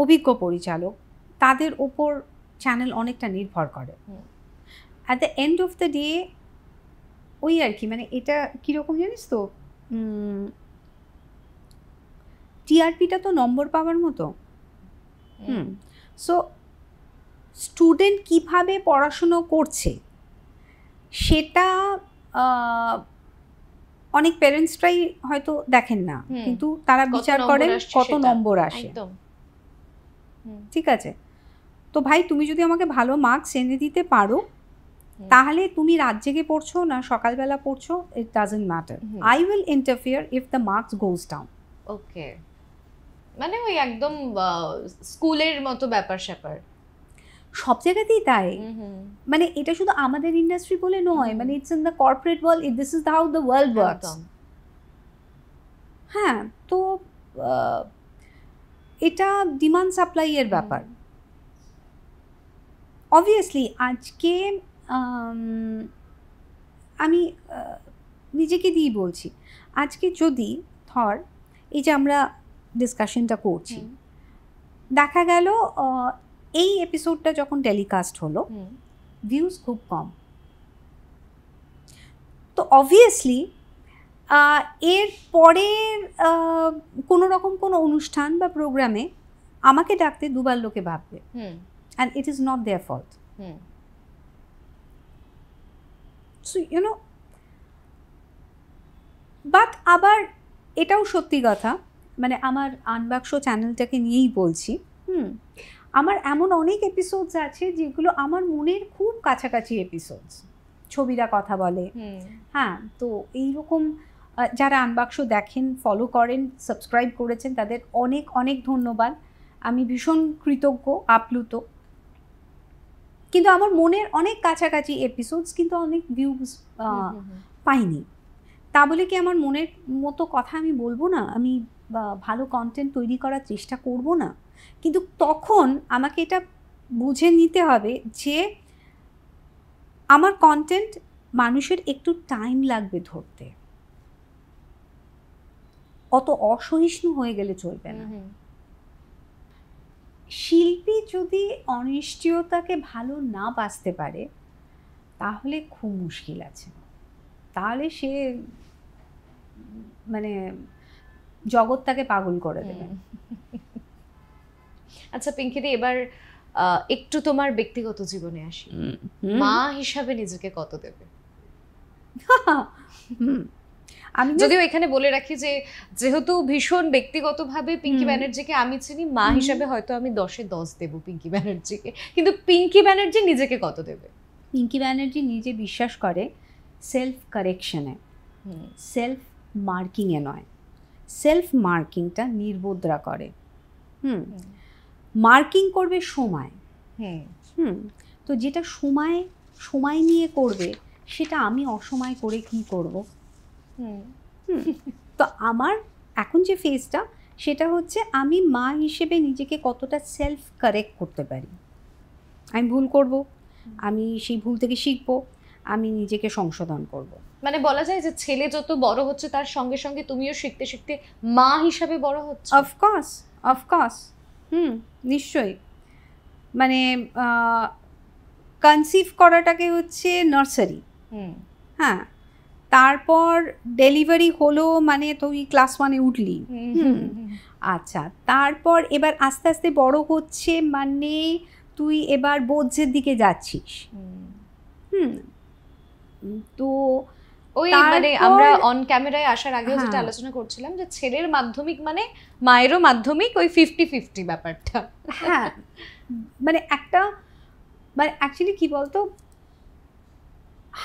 অভিজ্ঞ পরিচালক তাদের ওপর চ্যানেল অনেকটা নির্ভর করে। At the end of the day ওই আর কি, মানে এটা কীরকম জানিস তো, টিআরপিটা তো নম্বর পাওয়ার মতো। সো স্টুডেন্ট কিভাবে পড়াশুনো করছে সেটা অনেক প্যারেন্টসরাই হয়তো দেখেন না, কিন্তু তারা বিচার করেন কত নম্বর আসে। ঠিক আছে, তো ভাই তুমি যদি আমাকে ভালো মার্কস এনে দিতে পারো তাহলে তুমি রাত জেগে পড়ছো না সকালবেলা পড়ছো, it doesn't matter, I will interfere if the marks goes down. Okay, মানে ওই একদম স্কুলের মতো ব্যাপার স্যাপার সব জায়গাতেই তাই। মানে এটা শুধু আমাদের ইন্ডাস্ট্রি বলে নয়, মানে it's in the corporate world, this is how the world works. হ্যাঁ, তো এটা ডিমান্ড সাপ্লাই এর ব্যাপার। অবভিয়াসলি আজকে আমি নিজেকে দিয়ে বলছি, আজকে যদি ধর এই যে আমরা ডিসকাশনটা করছি, দেখা গেল এই এপিসোডটা যখন টেলিকাস্ট হলো ভিউজ খুব কম, তো অবভিয়াসলি এর পরের কোনো রকম কোনো অনুষ্ঠান বা প্রোগ্রামে আমাকে ডাকতে দুবার লোকে ভাববে, and it is not their fault. So you know, but আবার এটাও সত্যি কথা, মানে আমার আনবাক্স চ্যানেলটাকে নিয়েই বলছি, আমার এমন অনেক এপিসোডস আছে যেগুলো আমার মনের খুব কাছাকাছি এপিসোডস, ছবিরা কথা বলে। হ্যাঁ, তো এইরকম যারা আনবাক্স দেখেন, ফলো করেন, সাবস্ক্রাইব করেছেন তাদের অনেক অনেক ধন্যবাদ, আমি ভীষণ কৃতজ্ঞ, আপ্লুত। কিন্তু আমার মনের অনেক কাছাকাছি এপিসোডস কিন্তু অনেক ভিউজ পাইনি, তা বলে কি আমার মনের মতো কথা আমি বলবো না, আমি ভালো কন্টেন্ট তৈরি করার চেষ্টা করব না? কিন্তু তখন আমাকে এটা বুঝে নিতে হবে যে আমার কন্টেন্ট মানুষের একটু টাইম লাগবে ধরতে, অত অসহিষ্ণু হয়ে গেলে চলবে না। শিল্পী যদি অনিশ্চয়তাকে ভালো না বাঁচতে পারে তাহলে খুব মুশকিল আছে, তাহলে সে মানে জগৎটাকে পাগল করে দেবে। আচ্ছা পিঙ্কিদি, এবার একটু তোমার ব্যক্তিগত জীবনে আসি, মা হিসাবে নিজেকে কত দেবে? আমি যদিও এখানে বলে রাখি যে যেহেতু ভীষণ ব্যক্তিগতভাবে পিঙ্কি ব্যানার্জিকে আমি চিনি, মা হিসাবে হয়তো আমি 10-এ 10 দেব পিঙ্কি ব্যানার্জিকে, কিন্তু পিঙ্কি ব্যানার্জি নিজেকে কত দেবে? পিঙ্কি ব্যানার্জি নিজে বিশ্বাস করে সেলফ কারেকশনে, সেলফ মার্কিংয়ে নয়। সেলফ মার্কিংটা নির্বোধরা করে। মার্কিং করবে সময়। তো যেটা সময় নিয়ে করবে সেটা আমি অসময় করে কি করব? তো আমার এখন যে ফেজটা সেটা হচ্ছে আমি মা হিসেবে নিজেকে কতটা সেলফ কারেক্ট করতে পারি। আমি ভুল করব, আমি সেই ভুল থেকে শিখবো, আমি নিজেকে সংশোধন করব। মানে বলা যায় যে ছেলে যত বড় হচ্ছে তার সঙ্গে সঙ্গে তুমিও শিখতে শিখতে মা হিসাবে বড় হচ্ছে। অফকোর্স নিশ্চয়ই। মানে কনসিভ করাটাকে হচ্ছে নার্সারি, হ্যাঁ, তারপর ডেলিভারি হলো মানে তুই ক্লাস 1-এ উঠলি, আচ্ছা, তারপর এবার আস্তে আস্তে বড় হচ্ছে মানে তুই এবার বোঝের দিকে যাচ্ছিস। তো ওই মানে আমরা অন ক্যামেরায় আসার আগেও যেটা আলোচনা করছিলাম যে ছেলের মাধ্যমিক মানে মায়েরও মাধ্যমিক, ওই 50-50 ব্যাপারটা। হ্যাঁ, মানে একটা মানে অ্যাকচুয়ালি কি বলতো,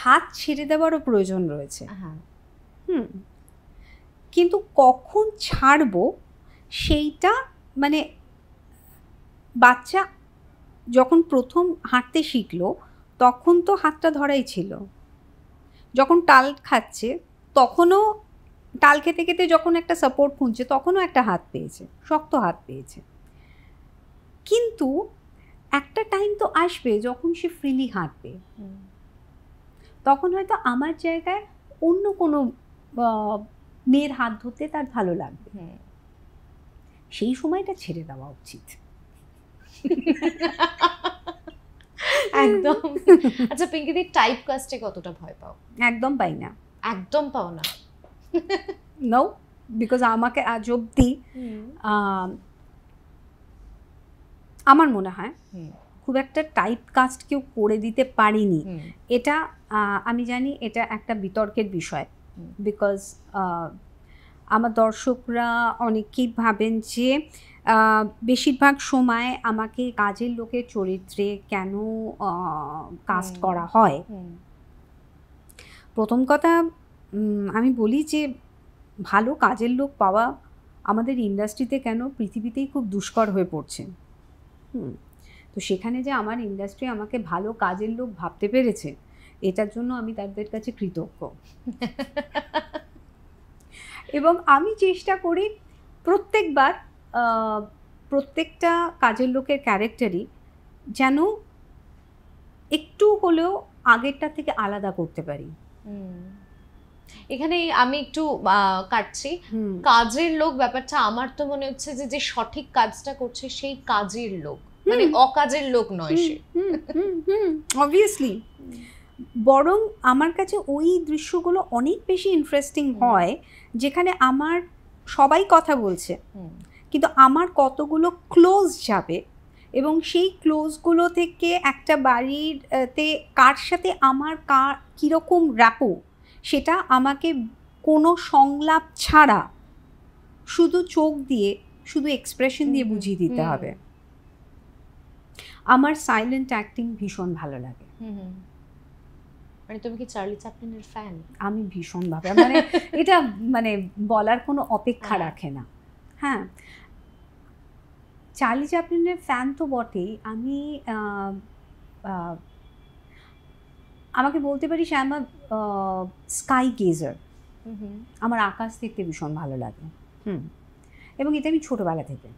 হাত ছেড়ে দেওয়ারও প্রয়োজন রয়েছে। কিন্তু কখন ছাড়বো সেইটা, মানে বাচ্চা যখন প্রথম হাঁটতে শিখলো তখন তো হাতটা ধরাই ছিল, যখন টাল খাচ্ছে তখনও টাল খেতে খেতে যখন একটা সাপোর্ট খুঁজছে তখনও একটা হাত পেয়েছে, শক্ত হাত পেয়েছে। কিন্তু একটা টাইম তো আসবে যখন সে ফ্রিলি হাঁটবে, তখন হয়তো আমার জায়গায় অন্য কোনো মেয়ের হাত ধরতে তার ভালো লাগবে, সেই সময়টা ছেড়ে দেওয়া উচিত। একদম। আচ্ছা পিঙ্কিদি, টাইপ কাস্টে কতটা ভয় পাও? একদম পাই না। একদম পাও না? নো, বিকজ আমাকে আজ অব্দি আমার মনে হয় খুব একটা টাইপ কাস্ট কেউ করে দিতে পারিনি। এটা আমি জানি এটা একটা বিতর্কের বিষয়, বিকজ আমার দর্শকরা অনেকেই ভাবেন যে বেশিরভাগ সময় আমাকে কাজের লোকের চরিত্রে কেন কাস্ট করা হয়। প্রথম কথা আমি বলি যে ভালো কাজের লোক পাওয়া আমাদের ইন্ডাস্ট্রিতে কেন পৃথিবীতেই খুব দুষ্কর হয়ে পড়ছে। তো সেখানে যে আমার ইন্ডাস্ট্রি আমাকে ভালো কাজের লোক ভাবতে পেরেছে, এটার জন্য আমি তাদের কাছে কৃতজ্ঞ। এবং আমি চেষ্টা করি প্রত্যেকবার প্রত্যেকটা কাজের লোকের ক্যারেক্টারই যেন একটু হলেও আগেরটা থেকে আলাদা করতে পারি। এখানে আমি একটু কাটছি, কাজের লোক ব্যাপারটা আমার তো মনে হচ্ছে যে যে সঠিক কাজটা করছে সেই কাজের লোক, মানে অকাজের লোক নয় সে। অবভিয়াসলি, বরং আমার কাছে ওই দৃশ্যগুলো অনেক বেশি ইন্টারেস্টিং হয় যেখানে আমার সবাই কথা বলছে কিন্তু আমার কতগুলো ক্লোজ যাবে এবং সেই ক্লোজগুলো থেকে একটা বাড়িতে কার সাথে আমার কীরকম র্যাপো সেটা আমাকে কোনো সংলাপ ছাড়া শুধু চোখ দিয়ে, শুধু এক্সপ্রেশন দিয়ে বুঝিয়ে দিতে হবে। আমার সাইলেন্ট অ্যাক্টিং ভীষণ ভালো লাগে। মানে তুমি কি চার্লি চ্যাপলিনের ফ্যান? আমি ভীষণভাবে, মানে এটা মানে বলার কোনো অপেক্ষা রাখে না। হ্যাঁ, চার্লি চ্যাপলিনের ফ্যান তো বটেই, আমি আমাকে বলতে পারি সে আমার স্কাই গেজার। আমার আকাশ দেখতে ভীষণ ভালো লাগে। এবং এটা আমি ছোটোবেলা থেকে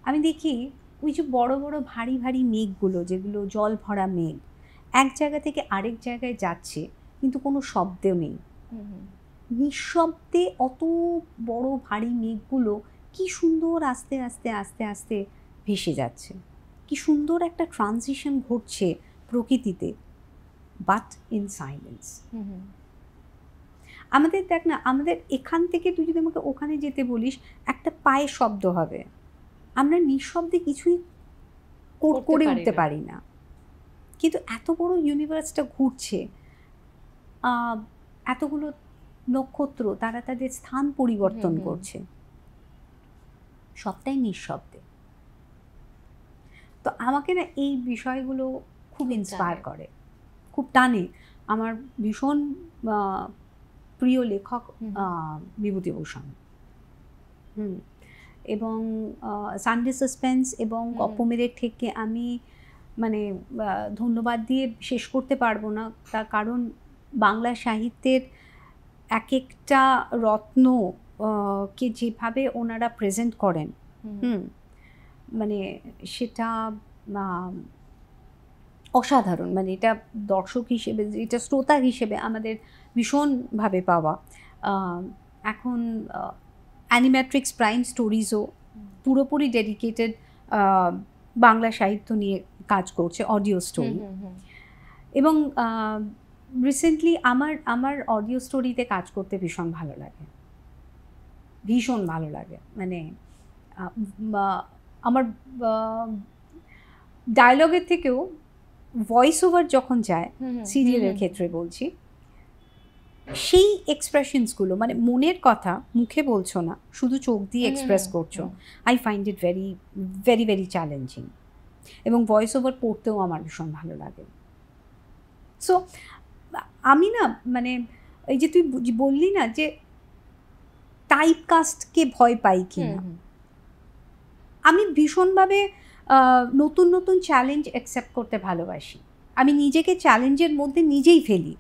আমি দেখি ওই যে বড় বড় ভারী ভারী মেঘগুলো, যেগুলো জল ভরা মেঘ, এক জায়গা থেকে আরেক জায়গায় যাচ্ছে কিন্তু কোনো শব্দও নেই, নিঃশব্দে অত বড় ভারী মেঘগুলো কি সুন্দর আস্তে আস্তে আস্তে আস্তে ভেসে যাচ্ছে, কি সুন্দর একটা ট্রানজিশন ঘটছে প্রকৃতিতে, বাট ইন সাইলেন্স। আমাদের দেখ না, আমাদের এখান থেকে তুই যদি আমাকে ওখানে যেতে বলিস একটা পায়ে শব্দ হবে, আমরা নিঃশব্দে কিছুই করে উঠতে পারি না। কিন্তু এত বড় ইউনিভার্সটা ঘুরছে, এতগুলো নক্ষত্র তারা তাদের স্থান পরিবর্তন করছে, সবটাই নিঃশব্দে। তো আমাকে না এই বিষয়গুলো খুব ইন্সপায়ার করে, খুব টানে। আমার ভীষণ প্রিয় লেখক বিভূতিভূষণ, এবং সানডে সাসপেন্স এবং গপ্পমেরের থেকে আমি মানে ধন্যবাদ দিয়ে শেষ করতে পারবো না। তার কারণ বাংলা সাহিত্যের এক একটা রত্ন কে যেভাবে ওনারা প্রেজেন্ট করেন, মানে সেটা অসাধারণ। মানে এটা দর্শক হিসেবে, এটা শ্রোতা হিসেবে আমাদের ভীষণভাবে পাওয়া। এখন অ্যানিম্যাট্রিক্স প্রাইম স্টোরিজও পুরোপুরি ডেডিকেটেড বাংলা সাহিত্য নিয়ে কাজ করছে, অডিও স্টোরি। এবং রিসেন্টলি আমার অডিও স্টোরিতে কাজ করতে ভীষণ ভালো লাগে, ভীষণ ভালো লাগে। মানে আমার ডায়লগের থেকেও ভয়েস ওভার যখন যায়, সিরিয়ালের ক্ষেত্রে বলছি, সেই এক্সপ্রেশনসগুলো, মানে মনের কথা মুখে বলছো না, শুধু চোখ দিয়ে এক্সপ্রেস করছো, I find it very very very challenging. এবং ভয়েস ওভার পড়তেও আমার ভীষণ ভালো লাগে। সো আমি না, মানে এই যে তুই বললি না যে টাইপ কাস্টকে ভয় পাই কি না, আমি ভীষণভাবে নতুন নতুন চ্যালেঞ্জ অ্যাকসেপ্ট করতে ভালোবাসি। আমি নিজেকে চ্যালেঞ্জের মধ্যে নিজেই ফেলি।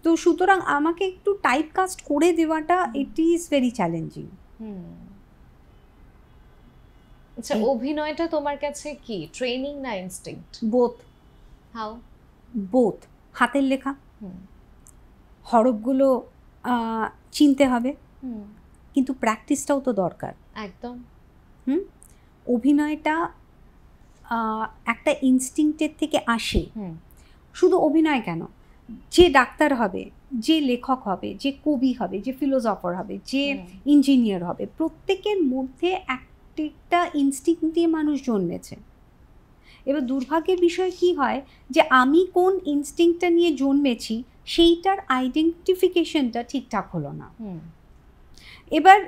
তো সুতরাং আমাকে একটু টাইপ কাস্ট করে দেওয়াটা ইট ইজ ভেরি চ্যালেঞ্জিং। আচ্ছা, অভিনয়টা তোমার কাছে কি ট্রেনিং না ইনস্টিংক্ট? বোথ। হাউ? বোথ। হাতের লেখা, হরফগুলো চিনতে হবে, কিন্তু প্র্যাকটিসটাও তো দরকার। একদম। অভিনয়টা একটা ইনস্টিংক্টের থেকে আসে। শুধু অভিনয় কেন, যে ডাক্তার হবে, যে লেখক হবে, যে কবি হবে, যে ফিলোসফার হবে, যে ইঞ্জিনিয়ার হবে, প্রত্যেকের মধ্যে একটা ইনস্টিংক্ট দিয়ে মানুষ জন্মেছে। এবার দুর্ভাগ্যের বিষয় কি হয়, যে আমি কোন ইনস্টিংক্টটা নিয়ে জন্মেছি সেইটার আইডেন্টিফিকেশনটা ঠিকঠাক হলো না। এবার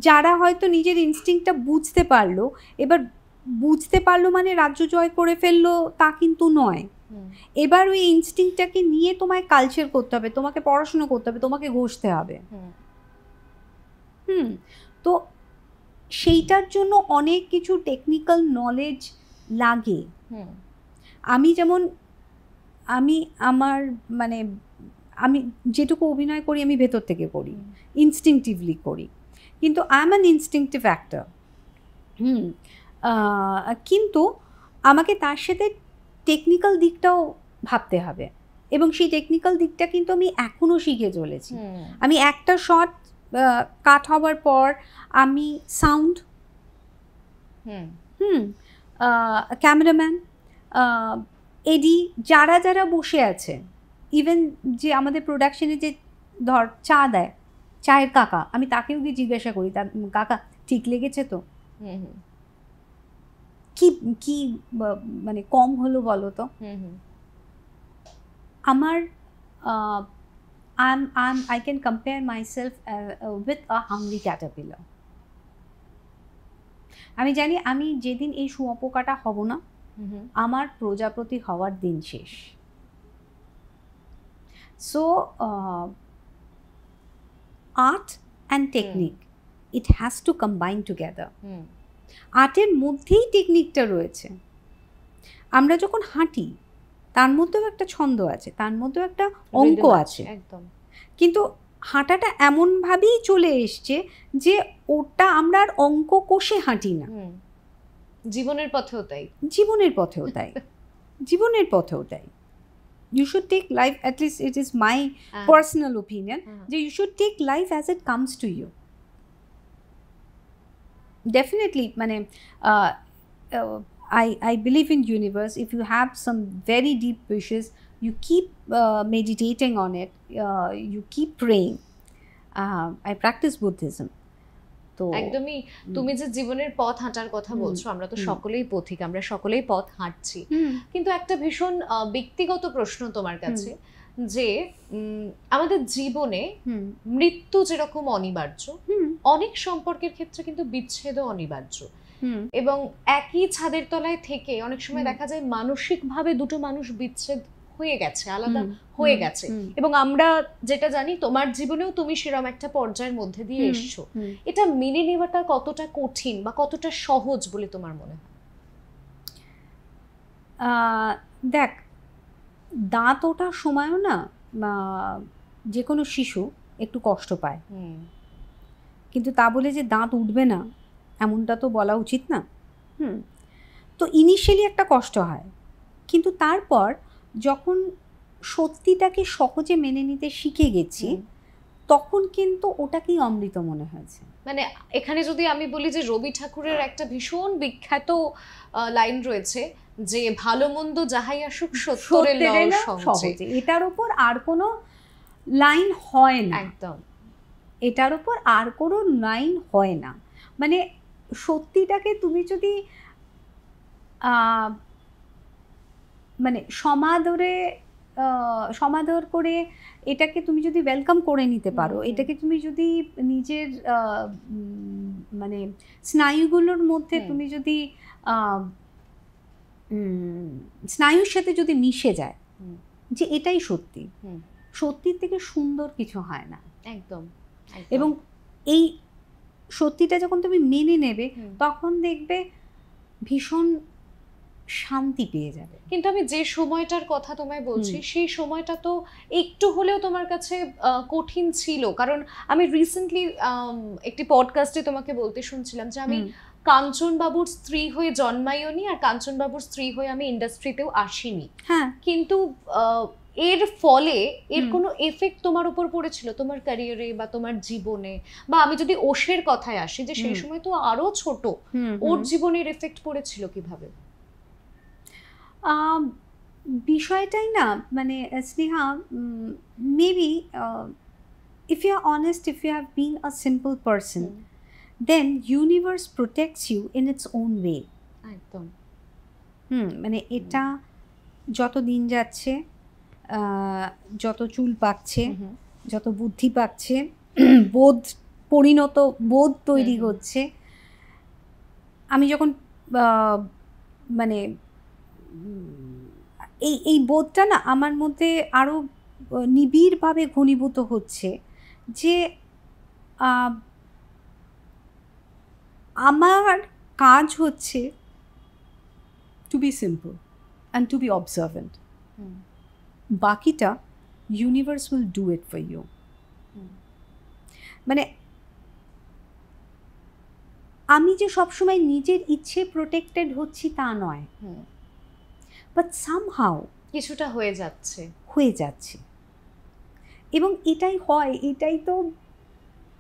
যারা হয়তো নিজের ইনস্টিংক্টটা বুঝতে পারলো, এবার বুঝতে পারলো মানে রাজ্য জয় করে ফেললো তা কিন্তু নয়। এবার ওই ইনস্টিংক্টটাকে নিয়ে তোমায় কালচার করতে হবে, তোমাকে পড়াশোনা করতে হবে, তোমাকে ঘষতে হবে। তো সেইটার জন্য অনেক কিছু টেকনিক্যাল নলেজ লাগে। আমি যেমন আমার মানে আমি যেটুকু অভিনয় করি আমি ভেতর থেকে করি, ইনস্টিংক্টিভলি করি, কিন্তু আই এম অ্যান ইনস্টিংক্টিভ অ্যাক্টর। কিন্তু আমাকে তার সাথে টেকনিক্যাল দিকটাও ভাবতে হবে, এবং সেই টেকনিক্যাল দিকটা কিন্তু আমি এখনও শিখে চলেছি। আমি একটা শট কাট হওয়ার পর আমি সাউন্ড, ক্যামেরাম্যান, এডি, যারা যারা বসে আছে, ইভেন যে আমাদের প্রোডাকশনে যে ধর চা দেয়, চায়ের কাকা, আমি তাকেও গিয়ে জিজ্ঞাসা করি, তার কাকা ঠিক লেগেছে তো, কি কি মানে কম হলো বলো তো। আমার I can compare myself with a hungry caterpillar. আমি জানি আমি যেদিন এই শুঁয়োপোকাটা হব না, আমার প্রজাপতি হওয়ার দিন শেষ। So art and technique, it has to combine together. আর্টের মধ্যেই টেকনিকটা রয়েছে। আমরা যখন হাঁটি তার মধ্যেও একটা ছন্দ আছে, তার মধ্যেও একটা অঙ্ক আছে, একদম। কিন্তু হাঁটাটা এমনভাবেই চলে এসছে যে ওটা আমরা আর অঙ্ক কষে হাঁটি না। জীবনের পথেও তাই, জীবনের পথেও তাই, জীবনের পথেও তাই। You should take life, at least it is my personal opinion, that you should take life as it comes to you. Definitely, মানে I believe in universe. If you have some very deep wishes, you keep meditating on it, you keep praying. I practice Buddhism. তো একদমই তুমি যে জীবনের পথ হাঁটার কথা বলছো, আমরা তো সকলেই পথিক, আমরা সকলেই পথ হাঁটছি, কিন্তু একটা ভীষণ ব্যক্তিগত প্রশ্ন তোমার কাছে, যে আমাদের জীবনে মৃত্যু যেরকম অনিবার্য, অনেক সম্পর্কের ক্ষেত্রে কিন্তু বিচ্ছেদও অনিবার্য। এবং একই ছাদের তলায় থেকে অনেক সময় দেখা যায় মানসিকভাবে দুটো মানুষ বিচ্ছেদ হয়ে গেছে, আলাদা হয়ে গেছে। এবং আমরা যেটা জানি তোমার জীবনেও তুমি সেরকম একটা পর্যায়ের মধ্যে দিয়ে এসছো, এটা মেনে নেওয়াটা কতটা কঠিন বা কতটা সহজ বলে তোমার মনে হয়? দেখ, দাঁত ওঠার সময়ও না যে কোনো শিশু একটু কষ্ট পায়, কিন্তু তা বলে যে দাঁত উঠবে না এমনটা তো বলা উচিত না। তো ইনিশিয়ালি একটা কষ্ট হয়, কিন্তু তারপর যখন সত্যিটাকে সহজে মেনে নিতে শিখে গেছি তখন কিন্তু ওটাকেই অমৃত মনে হয়েছে। মানে এখানে যদি আমি বলি যে রবি ঠাকুরের একটা ভীষণ বিখ্যাত লাইন রয়েছে যে ভালো মন্দ যাহাই আসুক সত্যের লও সহজে, এটার উপর আর কোনো লাইন হয় না। একদম, এটার উপর আর কোনো লাইন হয় না। মানে সত্যিটাকে তুমি যদি মানে সমাদর করে এটাকে তুমি যদি ওয়েলকাম করে নিতে পারো, এটাকে তুমি যদি নিজের মানে স্নায়ুগুলোর মধ্যে তুমি যদি স্নায়ুর সাথে যদি মিশে যায় যে এটাই সত্যি, সত্যির থেকে সুন্দর কিছু হয় না। একদম। এবং এই সত্যিটা যখন তুমি মেনে নেবে তখন দেখবে ভীষণ শান্তি পেয়ে যাবে। কিন্তু আমি যে সময়টার কথা তোমায় বলছি সেই সময়টা তো একটু হলেও তোমার কাছে কঠিন ছিল, কারণ আমি রিসেন্টলি একটি পডকাস্টে তোমাকে বলতে শুনছিলাম যে আমি কাঞ্চন বাবুর স্ত্রী হয়ে জন্মাইওনি আর কাঞ্চন বাবুর স্ত্রী হয়ে আমি ইন্ডাস্ট্রিতেও আসিনি। হ্যাঁ, কিন্তু এর ফলে এর কোনো এফেক্ট তোমার উপর পড়েছিল তোমার ক্যারিয়ারে বা তোমার জীবনে? বা আমি যদি ওশের কথায় আসি যে সেই সময় তো আরো ছোট, ওর জীবনের এফেক্ট পড়েছিল কিভাবে? বিষয়টাই না, মানে Sneha, maybe if you are honest, if you have been a simple person, then universe protects you in its own way. একদম। মানে এটা যত দিন যাচ্ছে, যত চুল পাকছে, যত বুদ্ধি পাকছে, বোধ তৈরি হচ্ছে, আমি যখন মানে এই বোধটা না আমার মধ্যে আরও নিবিড়ভাবে ঘনীভূত হচ্ছে যে আমার কাজ হচ্ছে to be simple and to be observant. বাকিটা universe will do it for you. মানে আমি যে সবসময় নিজের ইচ্ছে প্রোটেক্টেড হচ্ছি তা নয়, বাট সামহাউ কিছুটা হয়ে যাচ্ছে। এবং এটাই হয়, এটাই তো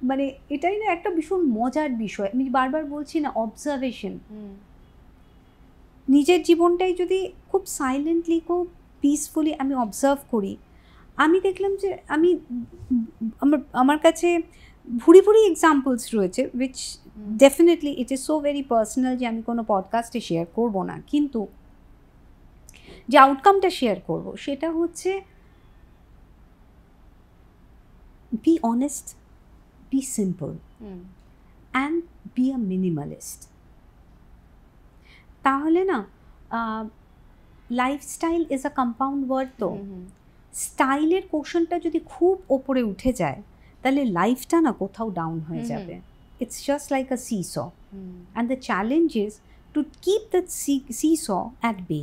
মানে এটাই না একটা ভীষণ মজার বিষয়। আমি বারবার বলছি না, অবজারভেশন। নিজের জীবনটাই যদি খুব সাইলেন্টলি, খুব পিসফুলি আমি অবজার্ভ করি, আমি দেখলাম যে আমার কাছে ভুরি এক্সাম্পলস রয়েছে, which definitely it is so very personal যে আমি কোনো পডকাস্টে শেয়ার করব না, কিন্তু যে আউটকামটা শেয়ার করব সেটা হচ্ছে be honest, be simple and be a minimalist. তাহলে না, lifestyle is a compound word, তো স্টাইলের কোশনটা যদি খুব ওপরে উঠে যায় তাহলে লাইফটা না কোথাও ডাউন হয়ে যাবে। It's just like a seesaw, and the challenge is to keep that seesaw at bay.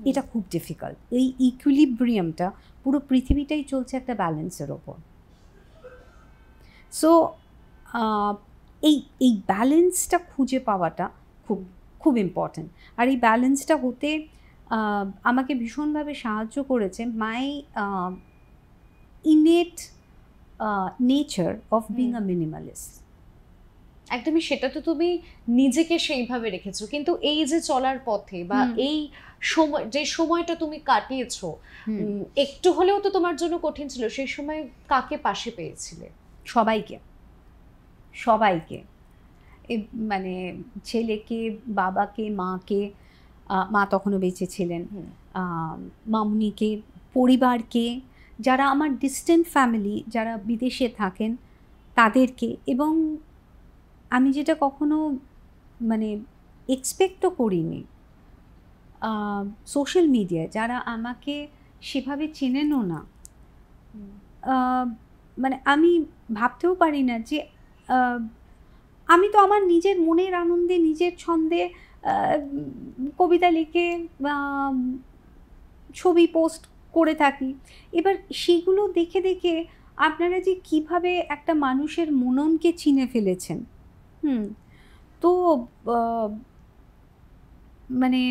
এটা খুব ডিফিকাল্ট। এই ইকুইলিব্রিয়ামটা, পুরো পৃথিবীটাই চলছে একটা ব্যালেন্সের ওপর। সো এই ব্যালেন্সটা খুঁজে পাওয়াটা খুব খুব ইম্পর্ট্যান্ট। আর এই ব্যালেন্সটা হতে আমাকে ভীষণভাবে সাহায্য করেছে my innate nature of being a minimalist. একদমই, সেটা তো তুমি নিজেকে সেইভাবে রেখেছো, কিন্তু এই যে চলার পথে বা এই সময়, যে সময়টা তুমি কাটিয়েছো, একটু হলেও তো তোমার জন্য কঠিন ছিল। সেই সময় কাকে পাশে পেয়েছিলে? সবাইকে, মানে ছেলেকে, বাবাকে, মাকে, মা তখনও বেঁচে ছিলেন, মামুনিকে, পরিবারকে, যারা আমার ডিস্টেন্ট ফ্যামিলি যারা বিদেশে থাকেন তাদেরকে, এবং আমি যেটা কখনো মানে এক্সপেক্টও করিনি, সোশ্যাল মিডিয়ায় যারা আমাকে সেভাবে চেনেনও না, মানে আমি ভাবতেও পারি না যে আমি তো আমার নিজের মনের আনন্দে নিজের ছন্দে কবিতা লিখে ছবি পোস্ট করে থাকি। এবার সেগুলো দেখে দেখে আপনারা যে কিভাবে একটা মানুষের মননকে চিনে ফেলেছেন, তো মানে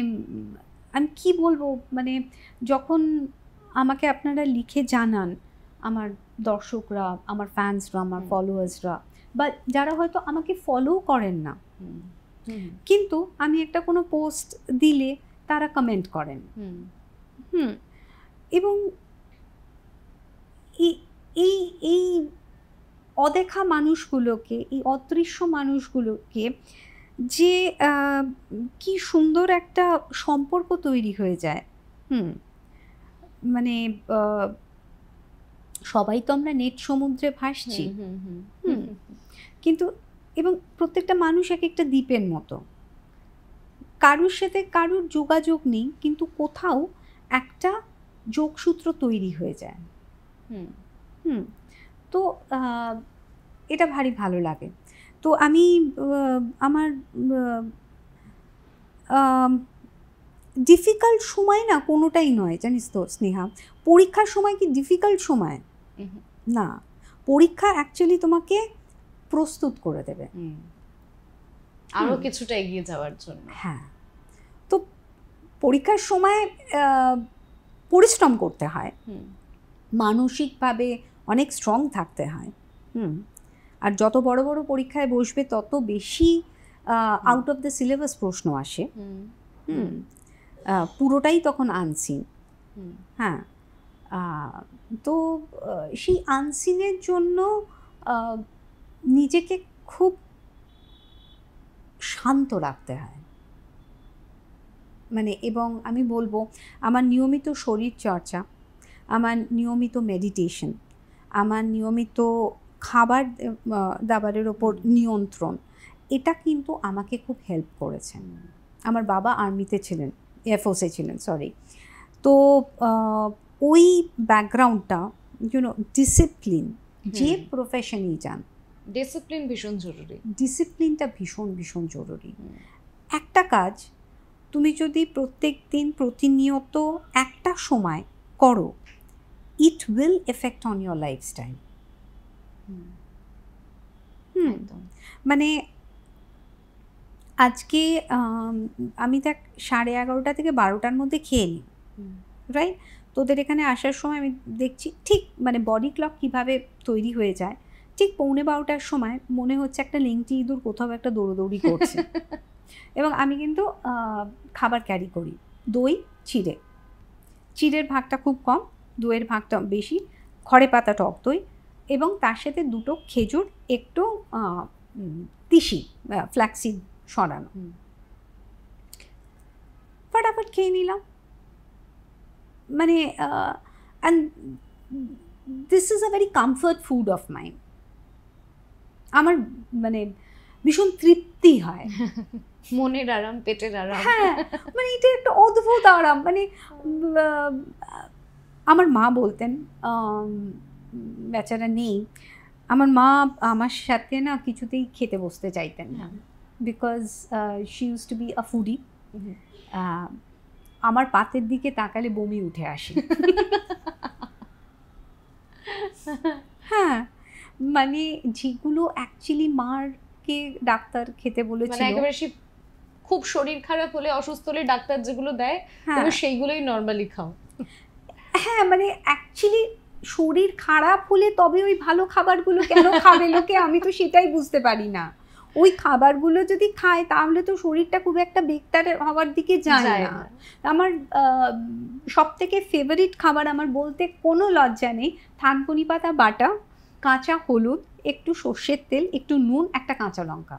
আমি কি বলবো, মানে যখন আমাকে আপনারা লিখে জানান, আমার দর্শকরা, আমার ফ্যান্সরা, আমার ফলোয়ার্সরা, বা যারা হয়তো আমাকে ফলো করেন না, কিন্তু আমি একটা কোনো পোস্ট দিলে তারা কমেন্ট করেন, এবং এই এই অদেখা মানুষগুলোকে, এই অদৃশ্য মানুষগুলোকে যে কি সুন্দর একটা সম্পর্ক তৈরি হয়ে যায়। মানে সবাই তো আমরা নেট সমুদ্রে ভাসছি, কিন্তু এবং প্রত্যেকটা মানুষ এক একটা দ্বীপের মতো, কারুর সাথে কারুর যোগাযোগ নেই, কিন্তু কোথাও একটা যোগসূত্র তৈরি হয়ে যায়। তো এটা ভারী ভালো লাগে। তো আমি আমার ডিফিকাল্ট সময় না কোনোটাই নয়, জানিস তো স্নেহা, পরীক্ষার সময় কি ডিফিকাল্ট সময়? না, পরীক্ষা অ্যাকচুয়ালি তোমাকে প্রস্তুত করে দেবে আরো কিছুটা এগিয়ে যাওয়ার জন্য। হ্যাঁ, তো পরীক্ষার সময় পরিশ্রম করতে হয়, মানসিকভাবে অনেক স্ট্রং থাকতে হয়। আর যত বড় বড় পরীক্ষায় বসবে তত বেশি আউট অফ দ্য সিলেবাস প্রশ্ন আসে, পুরোটাই তখন আনসিন। হ্যাঁ, তো সেই আনসিনের জন্য নিজেকে খুব শান্ত রাখতে হয়, মানে, এবং আমি বলবো আমার নিয়মিত শরীর চর্চা, আমার নিয়মিত মেডিটেশন, আমার নিয়মিত খাবার দাবারের ওপর নিয়ন্ত্রণ, এটা কিন্তু আমাকে খুব হেল্প করেছে। আমার বাবা আর্মিতে ছিলেন, এয়ারফোর্সে ছিলেন, সরি। তো ওই ব্যাকগ্রাউন্ডটা, ইউনো, ডিসিপ্লিন, যে প্রফেশনেই যান ডিসিপ্লিন ভীষণ জরুরি। ডিসিপ্লিনটা ভীষণ ভীষণ জরুরি। একটা কাজ তুমি যদি প্রত্যেক দিন প্রতিনিয়ত একটা সময় করো, it will effect on your lifestyle. মানে আজকে আমি দেখ 11:30 থেকে 12টার মধ্যে খেয়ে নিই, রাইট? তোদের এখানে আসার সময় আমি দেখছি ঠিক মানে বডি ক্লক কীভাবে তৈরি হয়ে যায়, ঠিক 11:45টার সময় মনে হচ্ছে একটা লেংটি ইঁদুর কোথাও একটা দৌড়দৌড়ি করছে। এবং আমি কিন্তু খাবার ক্যারি করি, দই, চিড়ের ভাগটা খুব কম, দইয়ের ভাগটা বেশি, খড়ে পাতা টক দই, এবং তার সাথে 2টো খেজুর, একটু তিসি, ফ্ল্যাক্সিড সরানো, ফটাফট খেয়ে নিলাম। মানে and this is a very comfort food of mind. আমার মানে ভীষণ তৃপ্তি হয়, মনের আরাম, পেটের আরাম। হ্যাঁ, মানে এটা একটা অদ্ভুত আরাম। মানে আমার মা বলতেন, বেচারা নেই, আমার মা আমার সাথে না কিছুতেই খেতে বসতে চাইতেন না, because she use to be a foodie. আমার পাতের দিকে তাকালে বমি উঠে আসে। হ্যাঁ, মানে যেগুলো অ্যাকচুয়ালি মারকে ডাক্তার খেতে বলেছিল, মানে একেবারে খুব শরীর খারাপ হলে, অসুস্থ হলে ডাক্তার যেগুলো দেয় তুমি সেইগুলোই নরমালি খাও। হ্যাঁ, মানে অ্যাকচুয়ালি শরীর খারাপ হলে তবে ওই ভালো খাবারগুলো কেন খাবে লোকে, আমি তো সেটাই বুঝতে পারি না। ওই খাবারগুলো যদি খায় তাহলে তো শরীরটা খুব একটা বেকার হওয়ার দিকে যায় না। আমার সবথেকে ফেভারিট খাবার, আমার বলতে কোনো লজ্জা নেই, থানকুনি পাতা বাটা, কাঁচা হলুদ, একটু সর্ষের তেল, একটু নুন, একটা কাঁচা লঙ্কা।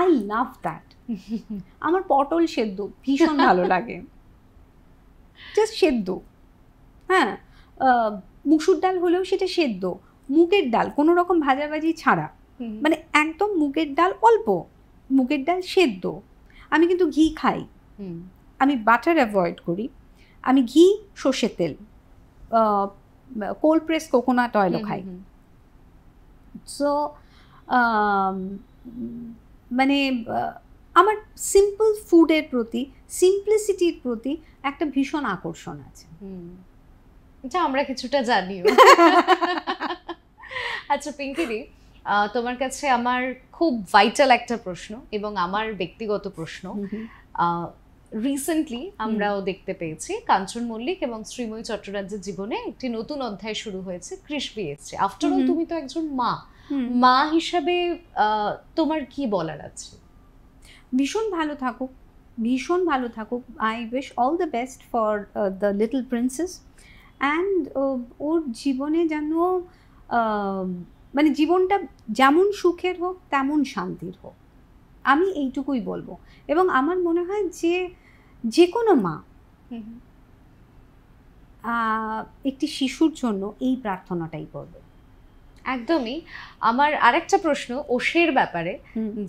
I love that. আমার পটল সেদ্ধ ভীষণ ভালো লাগে, জাস্ট সেদ্ধ, হ্যাঁ, মুসুর ডাল হলেও সেটা সেদ্ধ, মুগের ডাল কোনো রকম ভাজাভাজি ছাড়া, মানে একদম মুগের ডাল অল্প, মুগের ডাল সেদ্ধ। আমি কিন্তু ঘি খাই, আমি বাটার অ্যাভয়েড করি, আমি ঘি, সর্ষের তেল, কোল্ড প্রেস কোকোনাট অয়েলও খাই। সো মানে আমার সিম্পল ফুডের প্রতি, সিম্পলিসিটির প্রতি একটা ভীষণ আকর্ষণ আছে, যা আমরা কিছুটা জানিও। আচ্ছা পিঙ্কিদি, তোমার কাছে আমার খুব ভাইটাল একটা প্রশ্ন এবং আমার ব্যক্তিগত প্রশ্ন। রিসেন্টলি আমরাও দেখতে পেয়েছি কাঞ্চন মল্লিক এবং শ্রীময়ী চট্টোপাধ্যায়ের জীবনে একটি নতুন অধ্যায় শুরু হয়েছে, কৃষ বিয়ে এসছে। আফটার অল তুমি তো একজন মা, মা হিসাবে তোমার কি বলার আছে? ভীষণ ভালো থাকুক, ভীষণ ভালো থাকুক। I wish all the best for the little princess, and ওর জীবনে যেন মানে জীবনটা যেমন সুখের হোক তেমন শান্তির হোক, আমি এইটুকুই বলবো। এবং আমার মনে হয় যে কোনো মা একটি শিশুর জন্য এই প্রার্থনাটাই করবে। একদমই। আমার আরেকটা প্রশ্ন ওশের ব্যাপারে,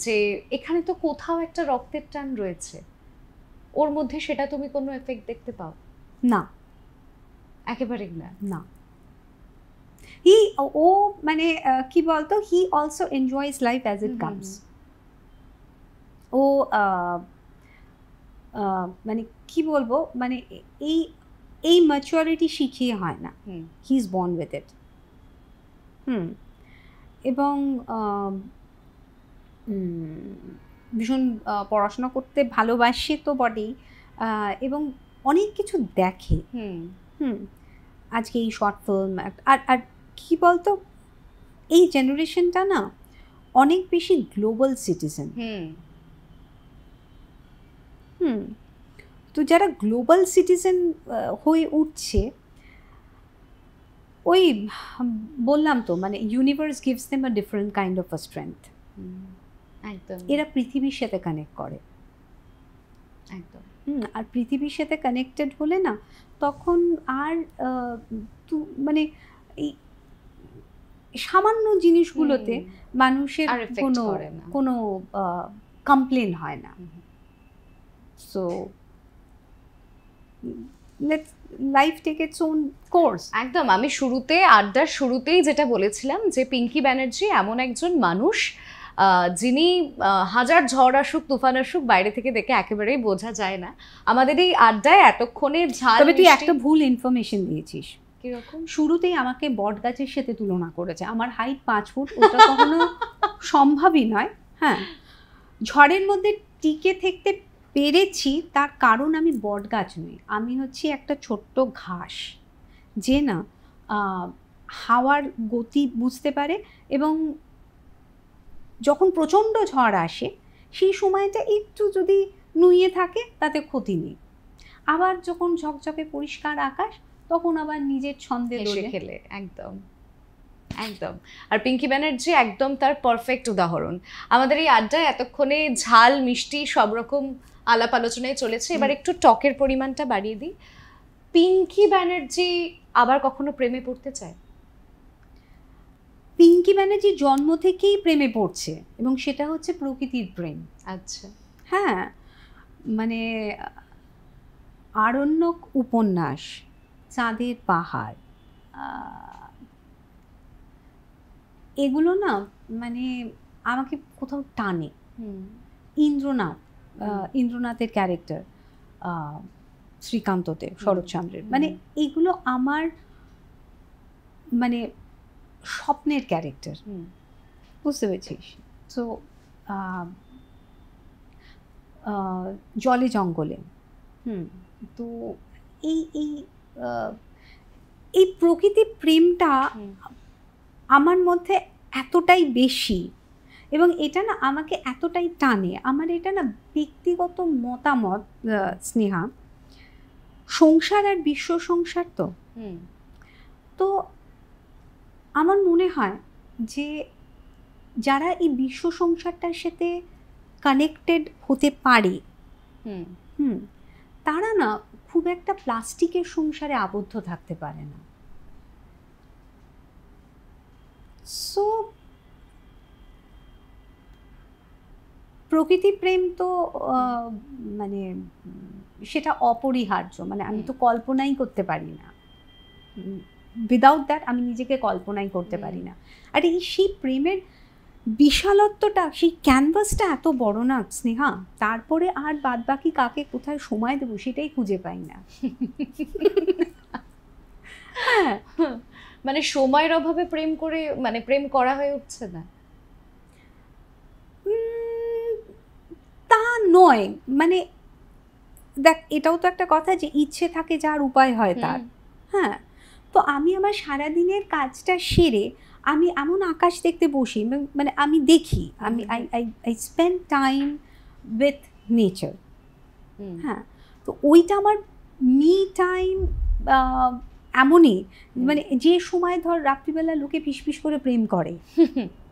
যে এখানে তো কোথাও একটা রক্তের টান রয়েছে, ওর মধ্যে সেটা তুমি কোনো এফেক্ট দেখতে পাও? না, একেবারেই না। না, ও মানে কি বলতো, he also enjoys life as it comes. ও মানে কি বলবো, মানে এই ম্যাচুরিটি শিখিয়ে হয় না, he is born with it. এবং ভীষণ পড়াশোনা করতে ভালোবাসে তো বটেই, এবং অনেক কিছু দেখে। আজকে এই শর্ট ফিল্ম, আর কি বলতো, এই জেনারেশনটা না অনেক বেশি গ্লোবাল সিটিজেন। তো যারা গ্লোবাল সিটিজেন হয়ে উঠছে, ওই বললাম তো, মানে universe gives them a different kind of a strength. একদম, এরা পৃথিবীর সাথে কানেক্ট করে, একদম। আর পৃথিবীর সাথে কানেক্টেড হলে না, তখন আর মানে এই সামান্য জিনিসগুলোতে মানুষের কোনো কমপ্লেন হয় না। So let's life take its own course. একদম, আমি আড্ডার শুরুতেই যেটা বলেছিলাম, যে পিঙ্কি ব্যানার্জি এমন একজন মানুষ যিনি হাজার ঝড় আসুক, তুফান আসুক, বাইরে থেকে দেখে একেবারেই বোঝা যায় না। আমাদের এই আড্ডায় এতক্ষণে ঝাল। তবে তুই একটা ভুল ইনফরমেশন দিয়েছিস। কিরকম? শুরুতেই আমাকে বট গাছের সাথে তুলনা করেছে। আমার হাইট 5 ফুট, ওটা কখনো সম্ভবই নয়। হ্যাঁ, ঝড়ের মধ্যে টিকে থাকতে পেরেছি, তার কারণ আমি বট গাছ নই, আমি হচ্ছি একটা ছোট্ট ঘাস, যে না হাওয়ার গতি বুঝতে পারে, এবং যখন প্রচণ্ড ঝড় আসে সেই সময়টা একটু যদি নুয়ে থাকে তাতে ক্ষতি নেই, আবার যখন ঝকঝকে পরিষ্কার আকাশ, তখন আবার নিজের ছন্দে খেলে। একদম, একদম। আর পিঙ্কি ব্যানার্জি একদম তার পারফেক্ট উদাহরণ। আমাদের এই আড্ডায় এতক্ষণে ঝাল মিষ্টি সব রকম আলাপ আলোচনায় চলেছে, এবার একটু টকের পরিমাণটা বাড়িয়ে দিই। পিঙ্কি ব্যানার্জি আবার কখনো প্রেমে পড়তে চায়? পিঙ্কি ব্যানার্জি জন্ম থেকেই প্রেমে পড়ছে, এবং সেটা হচ্ছে প্রকৃতির প্রেম। আচ্ছা। হ্যাঁ, মানে আরণ্যক উপন্যাস, চাঁদের পাহাড়, এগুলো না মানে আমাকে কোথাও টানে। ইন্দ্রনাথের ক্যারেক্টার শ্রীকান্ততে, শরৎচন্দ্রের, মানে এগুলো আমার মানে স্বপ্নের ক্যারেক্টার, বুঝতে পেরেছিস? তো জলে জঙ্গলে, তো এই প্রকৃতি প্রেমটা আমার মধ্যে এতটাই বেশি, এবং এটা না আমাকে এতটাই টানে। আমার এটা না ব্যক্তিগত মতামত স্নেহা, সংসার আর বিশ্ব সংসার তো আমার মনে হয় যে যারা এই বিশ্ব সংসারটার সাথে কানেক্টেড হতে পারে, তারা না খুব একটা প্লাস্টিকের সংসারে আবদ্ধ থাকতে পারে না। সো প্রকৃতি প্রেম তো মানে সেটা অপরিহার্য, মানে আমি তো কল্পনাই করতে পারি না, উইদাউট দ্যাট আমি নিজেকে কল্পনাই করতে পারি না। আর এই সেই প্রেমের বিশালত্বটা, সেই ক্যানভাসটা এত বড় না স্নেহা, তারপরে আর বাদ বাকি কাকে কোথায় সময় দেবো সেটাই খুঁজে পাই না। হ্যাঁ, মানে সময়ের অভাবে প্রেম করে মানে প্রেম করা হয়ে উঠছে না? তা নয়, মানে দেখ এটাও তো একটা কথা যে ইচ্ছে থাকে যার উপায় হয় তার। হ্যাঁ, তো আমি আমার সারাদিনের কাজটা সেরে আমি এমন আকাশ দেখতে বসি, মানে আমি দেখি, আমি I spend time with nature. হ্যাঁ, তো ওইটা আমার মি টাইম এমনই, মানে যে সময় ধর রাত্রিবেলা লোকে ফিসফিস করে প্রেম করে,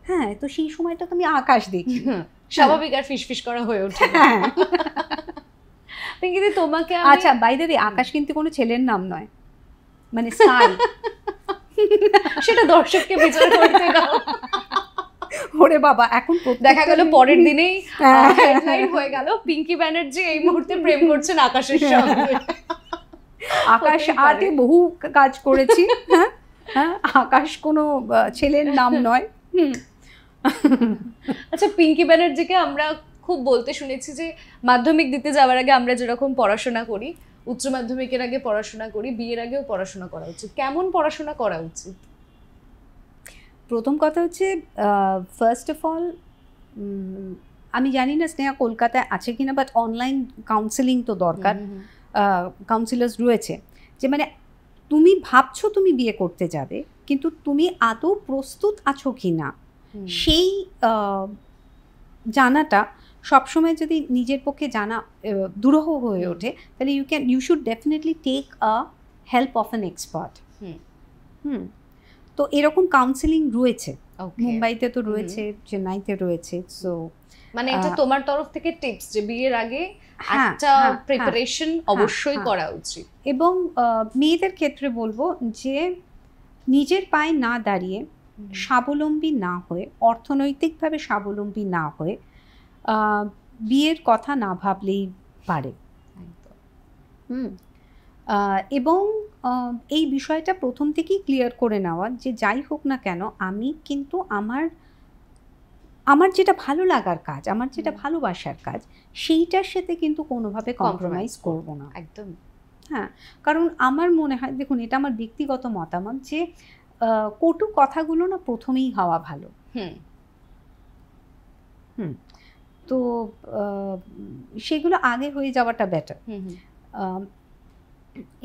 হ্যাঁ, তো সেই সময়টা তো আমি আকাশ দেখি, স্বাভাবিক আর ফিসফিস করা হয়ে ওঠে। কিন্তু তোমাকে আচ্ছা বাই দ্য ওয়ে, আকাশ কিন্তু কোনো ছেলের নাম নয়, মানে স্কাই। সেটা দর্শককে বিচার করতে দাও। ওরে বাবা, এখন দেখা গেল পরের দিনেই হেডলাইন হয়ে গেল পিঙ্কি ব্যানার্জি এই মুহূর্তে প্রেম করছেন আকাশের সঙ্গে। আকাশ আর্টে বহু কাজ করেছি, হ্যাঁ, আকাশ কোনো ছেলের নাম নয়। আচ্ছা, পিঙ্কি ব্যানার্জিকে আমরা খুব বলতে শুনেছি যে মাধ্যমিক দিতে যাওয়ার আগে আমরা যেরকম পড়াশোনা করি, উচ্চ মাধ্যমিকের আগে পড়াশোনা করি, বিয়ের আগেও পড়াশোনা করা উচিত। কেমন পড়াশোনা করা উচিত? প্রথম কথা হচ্ছে, ফার্স্ট অফ অল, আমি জানি না স্নেহা কলকাতায় আছে কিনা, বাট অনলাইন কাউন্সেলিং তো দরকার, কাউন্সিলার্স রয়েছে, যে মানে তুমি ভাবছো তুমি বিয়ে করতে যাবে, কিন্তু তুমি আদৌ প্রস্তুত আছো কি না সেই জানাটা সবসময় যদি নিজের পক্ষে জানা দুরূহ হয়ে ওঠে, তাহলে you should definitely take a help of an expert. তো এরকম কাউন্সেলিং রয়েছে, মুম্বাইতে তো রয়েছে, চেন্নাইতে রয়েছে। সো মানে এটা তোমার তরফ থেকে টিপস যে বিয়ের আগে একটা প্রিপারেশন অবশ্যই করা উচিত। এবং মেয়েদের ক্ষেত্রে বলবো যে নিজের পায়ে না দাঁড়িয়ে, স্বাবলম্বী না হয়ে, অর্থনৈতিকভাবে স্বাবলম্বী না হয়ে বিয়ের কথা না ভাবলেই পারে। এবং এই বিষয়টা প্রথম থেকেই ক্লিয়ার করে নেওয়া যে যাই হোক না কেন, আমি কিন্তু আমার যেটা ভালো লাগার কাজ, আমার যেটা ভালোবাসার কাজ, সেইটার সাথে কিন্তু কোনোভাবে কম্প্রোমাইজ করব না। একদম। হ্যাঁ, কারণ আমার মনে হয়, দেখুন এটা আমার ব্যক্তিগত মতামত, যে কটু কথাগুলো না প্রথমেই হওয়া ভালো। তো সেগুলো আগে হয়ে যাওয়াটা বেটার।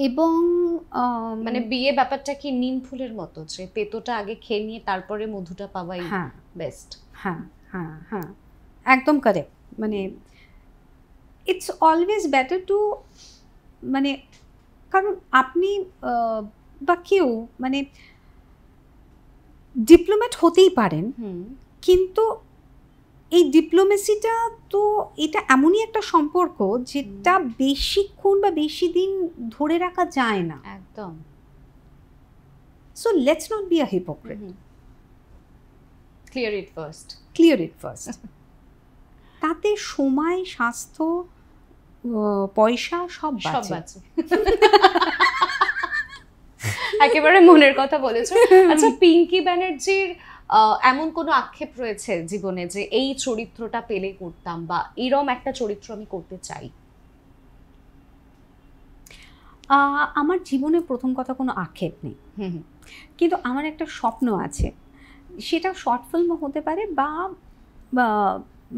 এবং মানে বিয়ে ব্যাপারটা কি নিম ফুলের মতো, যে তেতোটা আগে খেয়ে নিয়ে তারপরে মধুটা পাওয়াই বেস্ট। হ্যাঁ হ্যাঁ হ্যাঁ, একদম কারেক্ট। মানে ইটস অলওয়েজ বেটার টু, মানে কারণ আপনি বা কেউ মানে ডিপ্লোম্যাট হতেই পারেন, কিন্তু এই ডিপ্লোমেসিটা তো এটা এমনই একটা সম্পর্ক যেটা বেশিক্ষণ বা বেশি দিন ধরে রাখা যায় না। একদম। So let's not be a hypocrite. Clear it first. Clear it first. তাতে সময়, স্বাস্থ্য, পয়সা সব বাঁচে। একেবারে মনের কথা বলেছো। আচ্ছা, পিঙ্কি ব্যানার্জির এমন কোনো আক্ষেপ রয়েছে জীবনে যে এই চরিত্রটা পেলে করতাম, বা এরম একটা চরিত্র আমি করতে চাই? আমার জীবনে প্রথম কথা কোনো আক্ষেপ নেই, কিন্তু আমার একটা স্বপ্ন আছে, সেটা শর্ট ফিল্মও হতে পারে বা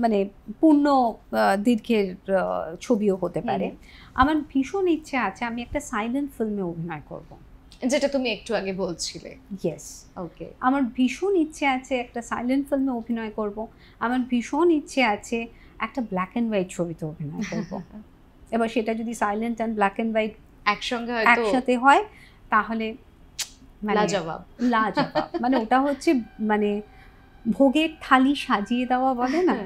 মানে পূর্ণ দীর্ঘের ছবিও হতে পারে। আমার ভীষণ ইচ্ছে আছে আমি একটা সাইলেন্ট ফিল্মে অভিনয় করব, যেটা তুমি একটু আগে বলছিলে। ইয়েস, ওকে। আমার ভীষণ ইচ্ছে আছে একটা সাইলেন্ট ফিল্মে অভিনয় করব। আমার ভীষণ ইচ্ছে আছে একটা ব্ল্যাক অ্যান্ড হোয়াইট ছবিতে অভিনয় করব। এবার সেটা যদি silent and black and white একসাথে হয় তাহলে লাজবাব। মানে ওটা হচ্ছে মানে ভোগের থালি সাজিয়ে দেওয়া বলে না।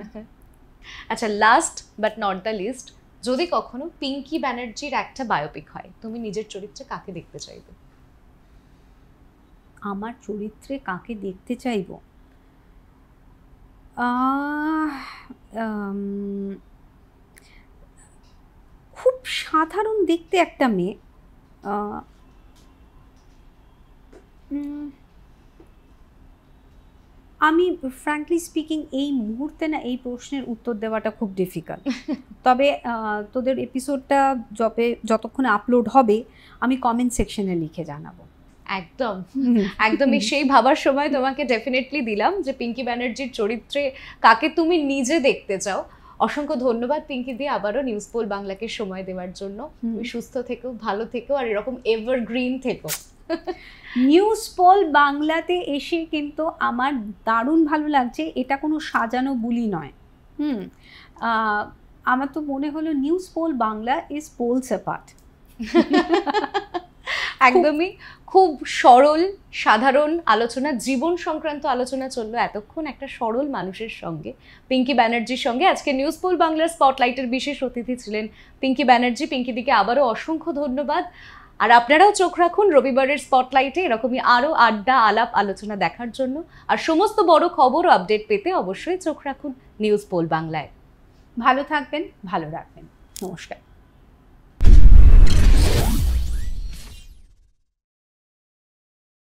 আচ্ছা, last but not the least, যদি কখনো পিঙ্কি ব্যানার্জির একটা বায়োপিক হয়, তুমি নিজের চরিত্রে কাকে দেখতে চাইবে? আমার চরিত্রে কাকে দেখতে চাইব? আহ, উম, খুব সাধারণ দেখতে একটা মেয়ে, আমি ফ্র্যাঙ্কলি স্পিকিং এই মুহূর্তে না এই প্রশ্নের উত্তর দেওয়াটা খুব ডিফিকাল্ট। তবে তোদের এপিসোডটা যতক্ষণে আপলোড হবে আমি কমেন্ট সেকশনে লিখে জানাবো। একদম একদমই সেই ভাবার সময় তোমাকে ডেফিনেটলি দিলাম যে পিঙ্কি ব্যানার্জির চরিত্রে কাকে তুমি নিজে দেখতে চাও। অসংখ্য ধন্যবাদ পিঙ্কি দি, আবারও নিউজ পোল বাংলাকে সময় দেওয়ার জন্য। তুমি সুস্থ থেকো, ভালো থেকো, আর এরকম এভারগ্রিন থেকো। নিউজ পোল বাংলাতে এসে কিন্তু আমার দারুণ ভালো লাগছে। এটা কোনো সাজানো বুলি নয়। আমার তো মনে হলো news poll Bangla is poles apart. একদমই খুব সরল সাধারণ আলোচনা, জীবন সংক্রান্ত আলোচনা চললো এতক্ষণ একটা সরল মানুষের সঙ্গে, পিঙ্কি ব্যানার্জির সঙ্গে। আজকে নিউজ পোল বাংলার স্পটলাইটের বিশেষ অতিথি ছিলেন পিঙ্কি ব্যানার্জি। পিঙ্কি দিকে আবারও অসংখ্য ধন্যবাদ। আর আপনারাও চোখ রাখুন রবিবারের স্পটলাইটে এরকমই আরও আড্ডা, আলাপ, আলোচনা দেখার জন্য। আর সমস্ত বড় খবর ও আপডেট পেতে অবশ্যই চোখ রাখুন নিউজ পোল বাংলায়। ভালো থাকবেন, ভালো রাখবেন। নমস্কার।